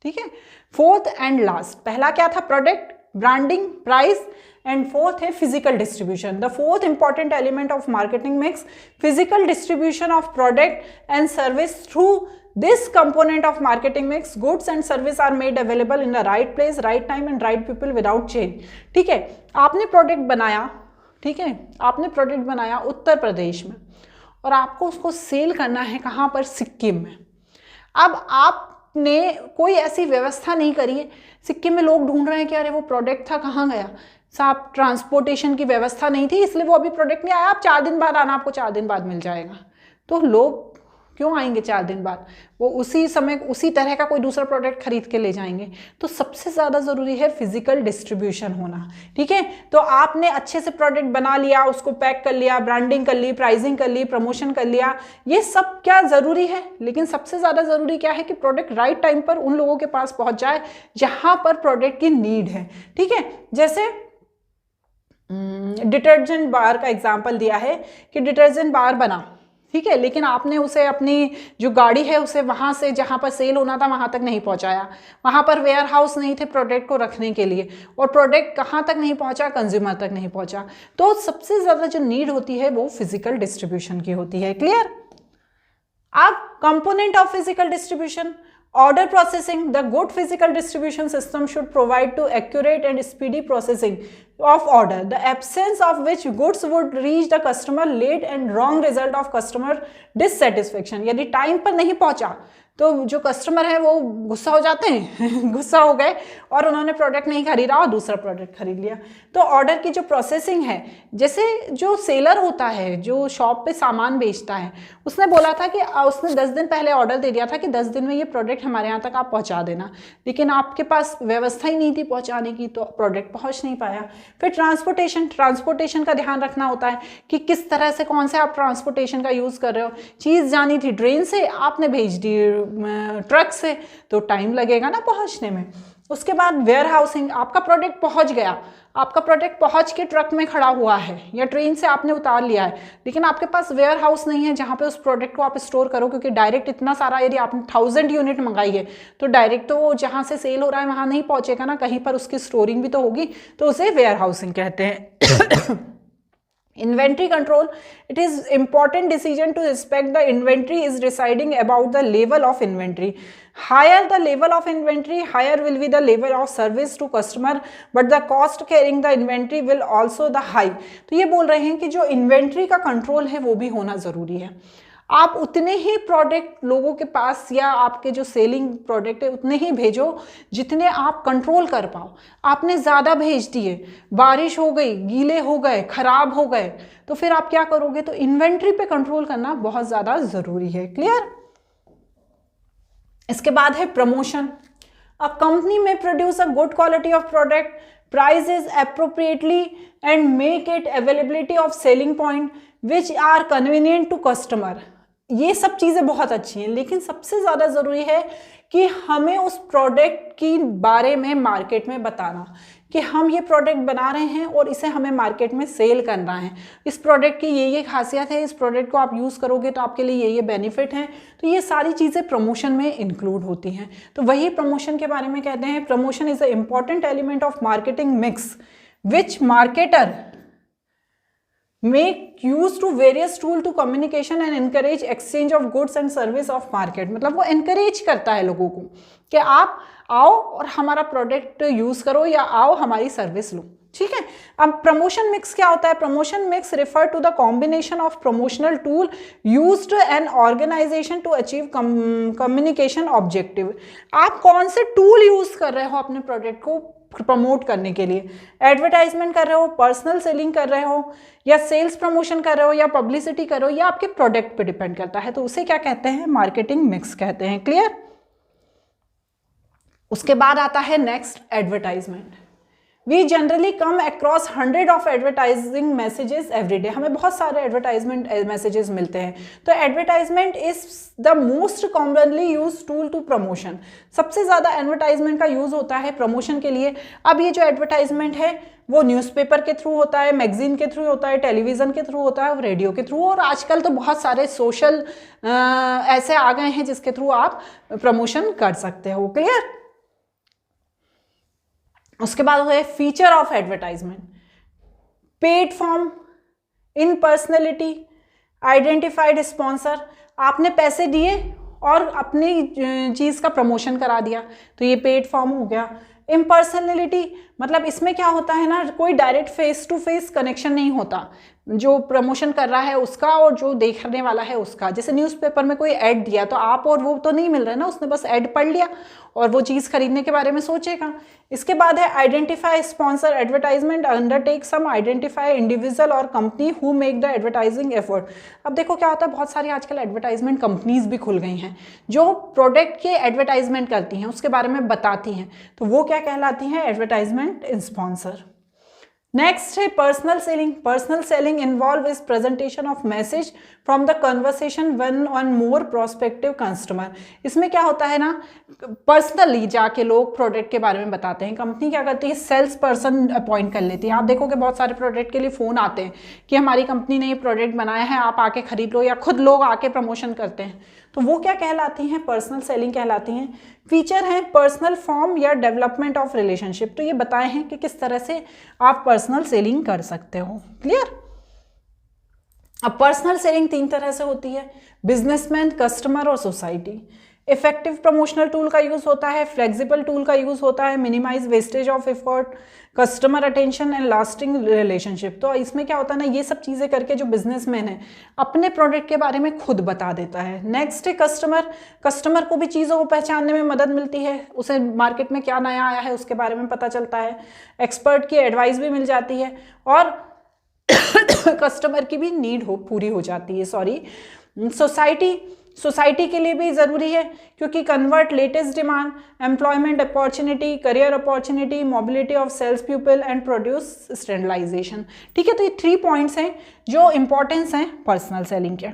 ठीक है, फोर्थ एंड लास्ट। पहला क्या था, product, branding, price, and fourth है physical distribution. The fourth important element of marketing mix, physical distribution of product and service. Through this component of marketing mix goods and service are made available in the right place, right time and right people without change. ठीक है, आपने प्रोडक्ट बनाया, ठीक है, आपने प्रोडक्ट बनाया उत्तर प्रदेश में और आपको उसको सेल करना है कहाँ पर, सिक्किम में। अब आपने कोई ऐसी व्यवस्था नहीं करी है, सिक्किम में लोग ढूंढ रहे हैं कि अरे वो प्रोडक्ट था कहाँ गया, साहब ट्रांसपोर्टेशन की व्यवस्था नहीं थी इसलिए वो अभी प्रोडक्ट नहीं आया, आप 4 दिन बाद आना, आपको 4 दिन बाद मिल जाएगा। तो लोग क्यों आएंगे 4 दिन बाद, वो उसी समय उसी तरह का कोई दूसरा प्रोडक्ट खरीद के ले जाएंगे। तो सबसे ज़्यादा ज़रूरी है फिजिकल डिस्ट्रीब्यूशन होना, ठीक है। तो आपने अच्छे से प्रोडक्ट बना लिया, उसको पैक कर लिया, ब्रांडिंग कर ली, प्राइसिंग कर ली, प्रमोशन कर लिया, ये सब क्या ज़रूरी है, लेकिन सबसे ज़्यादा ज़रूरी क्या है कि प्रोडक्ट राइट टाइम पर उन लोगों के पास पहुँच जाए जहाँ पर प्रोडक्ट की नीड है, ठीक है। जैसे डिटर्जेंट बार का एग्जाम्पल दिया है कि डिटर्जेंट बार बना, ठीक है, लेकिन आपने उसे अपनी जो गाड़ी है उसे वहाँ से जहाँ पर सेल होना था वहाँ तक नहीं पहुँचाया, वहाँ पर वेयर हाउस नहीं थे प्रोडक्ट को रखने के लिए, और प्रोडक्ट कहाँ तक नहीं पहुँचा, कंज्यूमर तक नहीं पहुँचा। तो सबसे ज़्यादा जो नीड होती है वो फिजिकल डिस्ट्रीब्यूशन की होती है। क्लियर। अब component of physical distribution, Order processing, the good physical distribution system should provide to accurate and speedy processing of order, the absence of which goods would reach the customer late and wrong result of customer dissatisfaction. यदि टाइम पर नहीं पहुंचा तो जो कस्टमर है वो गुस्सा हो जाते हैं गुस्सा हो गए और उन्होंने प्रोडक्ट नहीं खरीदा और दूसरा प्रोडक्ट खरीद लिया। तो ऑर्डर की जो प्रोसेसिंग है, जैसे जो सेलर होता है जो शॉप पे सामान बेचता है, उसने बोला था कि उसने 10 दिन पहले ऑर्डर दे दिया था कि 10 दिन में ये प्रोडक्ट हमारे यहाँ तक आप पहुँचा देना, लेकिन आपके पास व्यवस्था ही नहीं थी पहुँचाने की तो प्रोडक्ट पहुँच नहीं पाया। फिर ट्रांसपोर्टेशन का ध्यान रखना होता है कि किस तरह से कौन से आप ट्रांसपोर्टेशन का यूज़ कर रहे हो। चीज़ जानी थी ट्रेन से, आपने भेज दी ट्रक से, तो टाइम लगेगा ना पहुंचने में। उसके बाद वेयर हाउसिंग, आपका प्रोडक्ट पहुंच गया, आपका प्रोडक्ट पहुंच के ट्रक में खड़ा हुआ है या ट्रेन से आपने उतार लिया है, लेकिन आपके पास वेयर हाउस नहीं है जहां पे उस प्रोडक्ट को आप स्टोर करो, क्योंकि डायरेक्ट इतना सारा, यदि आपने 1000 यूनिट मंगाई है तो डायरेक्ट तो जहां से सेल हो रहा है वहां नहीं पहुंचेगा ना, कहीं पर उसकी स्टोरिंग भी तो होगी, तो उसे वेयर हाउसिंग कहते हैं। Inventory control, it is important decision to respect the inventory is deciding about the level of inventory. Higher the level of inventory, higher will be the level of service to customer, but the cost carrying the inventory will also the high. तो ये बोल रहे हैं कि जो इन्वेंट्री का कंट्रोल है वो भी होना ज़रूरी है। आप उतने ही प्रोडक्ट लोगों के पास या आपके जो सेलिंग प्रोडक्ट है उतने ही भेजो जितने आप कंट्रोल कर पाओ। आपने ज़्यादा भेज दिए, बारिश हो गई, गीले हो गए, खराब हो गए, तो फिर आप क्या करोगे? तो इन्वेंट्री पे कंट्रोल करना बहुत ज़्यादा ज़रूरी है। क्लियर? इसके बाद है प्रमोशन। अ कंपनी में produce a good quality of product, prices appropriately and make it availability of selling point which are convenient to customer. ये सब चीज़ें बहुत अच्छी हैं, लेकिन सबसे ज़्यादा ज़रूरी है कि हमें उस प्रोडक्ट की बारे में मार्केट में बताना कि हम ये प्रोडक्ट बना रहे हैं और इसे हमें मार्केट में सेल करना है। इस प्रोडक्ट की ये खासियत है, इस प्रोडक्ट को आप यूज़ करोगे तो आपके लिए ये बेनिफिट हैं। तो ये सारी चीज़ें प्रमोशन में इंक्लूड होती हैं। तो वही प्रमोशन के बारे में कहते हैं, promotion is a important element of marketing mix which marketer make use to various tool to communication and encourage exchange of goods and service of market। मतलब वो encourage करता है लोगों को कि आप आओ और हमारा प्रोडक्ट यूज़ करो या आओ हमारी सर्विस लो। ठीक है। अब प्रमोशन मिक्स क्या होता है? Promotion mix refer to the combination of promotional tool used an organisation to achieve communication objective. आप कौन से टूल यूज़ कर रहे हो अपने प्रोडक्ट को प्रमोट करने के लिए? एडवर्टाइजमेंट कर रहे हो, पर्सनल सेलिंग कर रहे हो, या सेल्स प्रमोशन कर रहे हो, या पब्लिसिटी कर रहे हो, या आपके प्रोडक्ट पे डिपेंड करता है। तो उसे क्या कहते हैं? मार्केटिंग मिक्स कहते हैं। क्लियर? उसके बाद आता है next, advertisement. We generally come across 100 of advertising messages every day. हमें बहुत सारे एडवर्टाइजमेंट मैसेजेस मिलते हैं। तो advertisement is the most commonly use tool to promotion. सबसे ज़्यादा एडवर्टाइजमेंट का यूज़ होता है प्रमोशन के लिए। अब ये जो एडवर्टाइजमेंट है वो न्यूज़पेपर के थ्रू होता है, मैगजीन के थ्रू होता है, टेलीविज़न के थ्रू होता है, रेडियो के थ्रू, और आजकल तो बहुत सारे सोशल ऐसे आ गए हैं जिसके थ्रू आप प्रमोशन कर सकते हो। क्लियर? उसके बाद है feature of advertisement, paid form, in personality, identified sponsor. आपने पैसे दिए और अपनी चीज़ का प्रमोशन करा दिया तो ये पेड फॉर्म हो गया। इम्पर्सनैलिटी मतलब इसमें क्या होता है ना, कोई direct face to face connection नहीं होता जो प्रमोशन कर रहा है उसका और जो देखने वाला है उसका। जैसे न्यूज़पेपर में कोई ऐड दिया तो आप और वो तो नहीं मिल रहे ना, उसने बस ऐड पढ़ लिया और वो चीज़ खरीदने के बारे में सोचेगा। इसके बाद है आइडेंटिफाई स्पॉन्सर। एडवर्टाइजमेंट अंडरटेक सम आइडेंटिफाई इंडिविजुअल और company who make the advertising effort. अब देखो क्या होता है, बहुत सारी आजकल एडवर्टाइजमेंट कंपनीज भी खुल गई हैं जो प्रोडक्ट के एडवर्टाइजमेंट करती हैं, उसके बारे में बताती हैं, तो वो क्या कहलाती हैं? Advertisement sponsor. नेक्स्ट है personal selling. Personal selling involve is presentation of message from the conversation one on more prospective customer. इसमें क्या होता है ना, पर्सनली जाके लोग प्रोडक्ट के बारे में बताते हैं। कंपनी क्या करती है, सेल्स पर्सन अपॉइंट कर लेती है। आप देखोगे बहुत सारे प्रोडक्ट के लिए फ़ोन आते हैं कि हमारी कंपनी ने ये प्रोडक्ट बनाया है, आप आके खरीद लो, या खुद लोग आके प्रमोशन करते हैं। तो वो क्या कहलाती हैं? पर्सनल सेलिंग कहलाती हैं। फीचर हैं पर्सनल फॉर्म या डेवलपमेंट ऑफ रिलेशनशिप। तो ये बताए हैं कि किस तरह से आप पर्सनल सेलिंग कर सकते हो। क्लियर? अब पर्सनल सेलिंग 3 तरह से होती है, बिजनेसमैन, कस्टमर और सोसाइटी। इफेक्टिव प्रमोशनल टूल का यूज होता है, फ्लेक्सिबल टूल का यूज होता है, minimise wastage of effort, customer attention and lasting relationship. तो इसमें क्या होता है ना, ये सब चीजें करके जो बिजनेसमैन है अपने प्रोडक्ट के बारे में खुद बता देता है। नेक्स्ट है कस्टमर। कस्टमर को भी चीज़ों को पहचानने में मदद मिलती है, उसे मार्केट में क्या नया आया है उसके बारे में पता चलता है, एक्सपर्ट की एडवाइस भी मिल जाती है और कस्टमर की भी नीड पूरी हो जाती है। सोसाइटी के लिए भी ज़रूरी है, क्योंकि convert latest demand, employment opportunity, career opportunity, mobility of sales people and produce standardisation. ठीक है, तो ये 3 पॉइंट्स हैं जो इंपॉर्टेंस हैं पर्सनल सेलिंग के।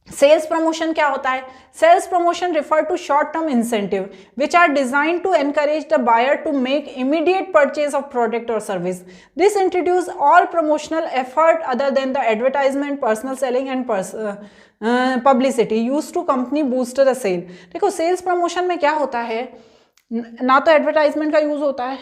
सेल्स प्रमोशन क्या होता है? Sales promotion refer to short term incentive which are designed to encourage the buyer to make immediate purchase of product और service. This introduce all promotional effort other than the advertisement, personal selling and publicity use to company boost the sale. देखो, सेल्स प्रमोशन में क्या होता है, ना तो एडवर्टाइजमेंट का यूज होता है,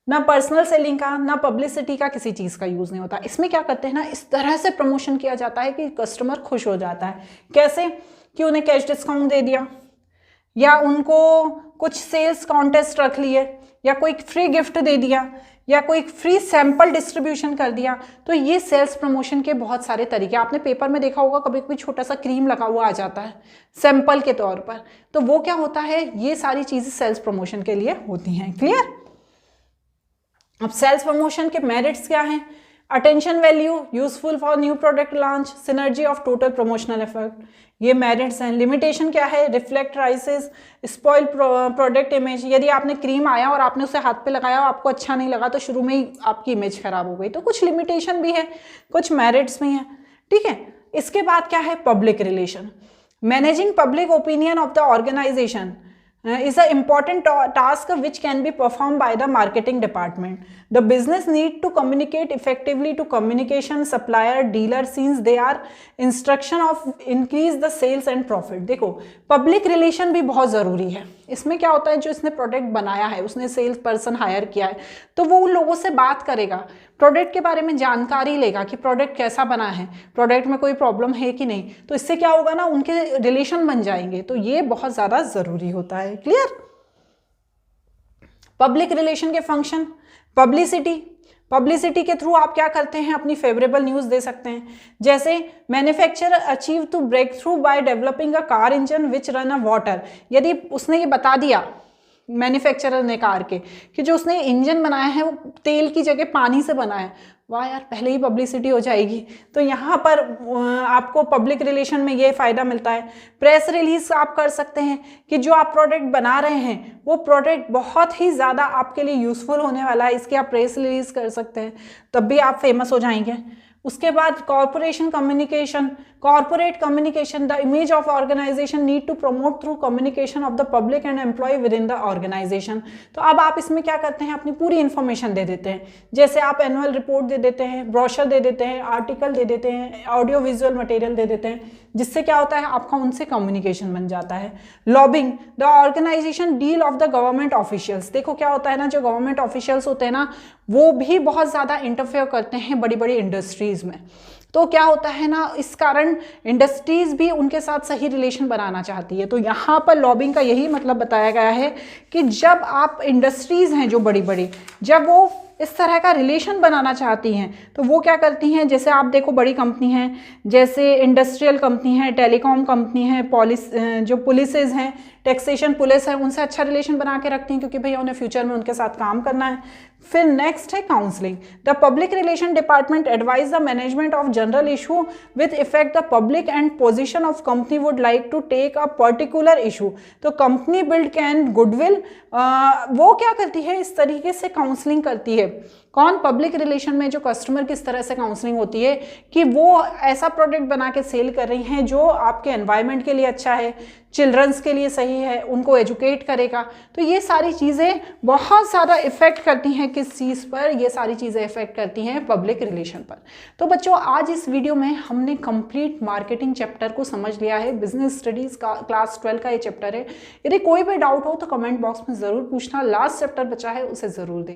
ना पर्सनल सेलिंग का, ना पब्लिसिटी का, किसी चीज़ का यूज़ नहीं होता। इसमें क्या करते हैं ना, इस तरह से प्रमोशन किया जाता है कि कस्टमर खुश हो जाता है। कैसे? कि उन्हें कैश डिस्काउंट दे दिया, या उनको कुछ सेल्स कॉन्टेस्ट रख लिए, या कोई फ्री गिफ्ट दे दिया, या कोई फ्री सैंपल डिस्ट्रीब्यूशन कर दिया। तो ये सेल्स प्रमोशन के बहुत सारे तरीके, आपने पेपर में देखा होगा, कभी कभी छोटा सा क्रीम लगा हुआ आ जाता है सैंपल के तौर पर। तो वो क्या होता है, ये सारी चीज़ें सेल्स प्रमोशन के लिए होती हैं। क्लियर? अब सेल्स प्रमोशन के मेरिट्स क्या हैं? Attention value, useful for new product launch, synergy of total promotional effort, ये मेरिट्स हैं। लिमिटेशन क्या है? Reflect राइसेस, spoil product image. यदि आपने क्रीम आया और आपने उसे हाथ पे लगाया और आपको अच्छा नहीं लगा तो शुरू में ही आपकी इमेज खराब हो गई। तो कुछ लिमिटेशन भी है, कुछ मेरिट्स भी हैं। ठीक है, इसके बाद क्या है? Public relation. Managing public opinion of the organisation is an important task which can be performed by the marketing department. The business need to communicate effectively to communication supplier, dealer, since they are instruction of increase the sales and profit. देखो, पब्लिक रिलेशन भी बहुत ज़रूरी है। इसमें क्या होता है, जो इसने प्रोडक्ट बनाया है, उसने सेल्स पर्सन हायर किया है, तो वो उन लोगों से बात करेगा, प्रोडक्ट के बारे में जानकारी लेगा कि प्रोडक्ट कैसा बना है, प्रोडक्ट में कोई प्रॉब्लम है कि नहीं। तो इससे क्या होगा ना, उनके रिलेशन बन जाएंगे। तो ये बहुत ज़्यादा ज़रूरी होता है। क्लियर? पब्लिक रिलेशन के फंक्शन, पब्लिसिटी के थ्रू आप क्या करते हैं, अपनी फेवरेबल न्यूज़ दे सकते हैं। जैसे manufacturer achieve to break through by developing a car engine which run a water. यदि उसने ये बता दिया, मैन्युफैक्चरर ने कार के, कि जो उसने इंजन बनाया है वो तेल की जगह पानी से बना है, वाह यार, पहले ही पब्लिसिटी हो जाएगी। तो यहाँ पर आपको पब्लिक रिलेशन में ये फ़ायदा मिलता है। प्रेस रिलीज आप कर सकते हैं कि जो आप प्रोडक्ट बना रहे हैं वो प्रोडक्ट बहुत ही ज़्यादा आपके लिए यूज़फुल होने वाला है, इसकी आप प्रेस रिलीज कर सकते हैं, तब भी आप फेमस हो जाएंगे। उसके बाद corporate communication, the image of organisation need to promote through communication of the public and employ within the organisation. तो अब आप इसमें क्या करते हैं, अपनी पूरी इन्फॉर्मेशन दे देते हैं। जैसे आप एनुअल रिपोर्ट दे देते हैं, ब्रोशर दे देते हैं, आर्टिकल दे देते हैं, ऑडियो विजुअल मटेरियल दे देते हैं, जिससे क्या होता है, आपका उनसे कम्युनिकेशन बन जाता है। Lobbying, the organisation deal of the government officials. देखो क्या होता है ना, जो गवर्नमेंट ऑफिशियल्स होते हैं ना, वो भी बहुत ज़्यादा इंटरफेयर करते हैं बड़ी बड़ी इंडस्ट्रीज़ में। तो क्या होता है ना, इस कारण इंडस्ट्रीज़ भी उनके साथ सही रिलेशन बनाना चाहती है। तो यहाँ पर लॉबिंग का यही मतलब बताया गया है कि जब आप इंडस्ट्रीज़ हैं जो बड़ी बड़ी, जब वो इस तरह का रिलेशन बनाना चाहती हैं तो वो क्या करती हैं, जैसे आप देखो बड़ी कंपनी हैं, जैसे इंडस्ट्रियल कंपनी है, टेलीकॉम कंपनी है, जो पुलिसेस हैं, टैक्सेशन पुलिस है, उनसे अच्छा रिलेशन बना के रखती हैं, क्योंकि भैया उन्हें फ्यूचर में उनके साथ काम करना है। फिर नेक्स्ट है counselling. The public relation department advise the management of general issue with effect the public and position of company would like to take a particular issue. तो कंपनी बिल्ड कैन गुडविल, वो क्या करती है, इस तरीके से काउंसलिंग करती है। कौन? पब्लिक रिलेशन में जो कस्टमर किस तरह से काउंसलिंग होती है कि वो ऐसा प्रोडक्ट बना के सेल कर रही हैं जो आपके एनवायरनमेंट के लिए अच्छा है, चिल्ड्रंस के लिए सही है, उनको एजुकेट करेगा। तो ये सारी चीज़ें बहुत ज़्यादा इफ़ेक्ट करती हैं किस चीज़ पर, ये सारी चीज़ें इफ़ेक्ट करती हैं पब्लिक रिलेशन पर। तो बच्चों, आज इस वीडियो में हमने कंप्लीट मार्केटिंग चैप्टर को समझ लिया है। बिजनेस स्टडीज़ का क्लास 12 का ये चैप्टर है। यदि कोई भी डाउट हो तो कमेंट बॉक्स में ज़रूर पूछना। लास्ट चैप्टर बचा है उसे ज़रूर दें।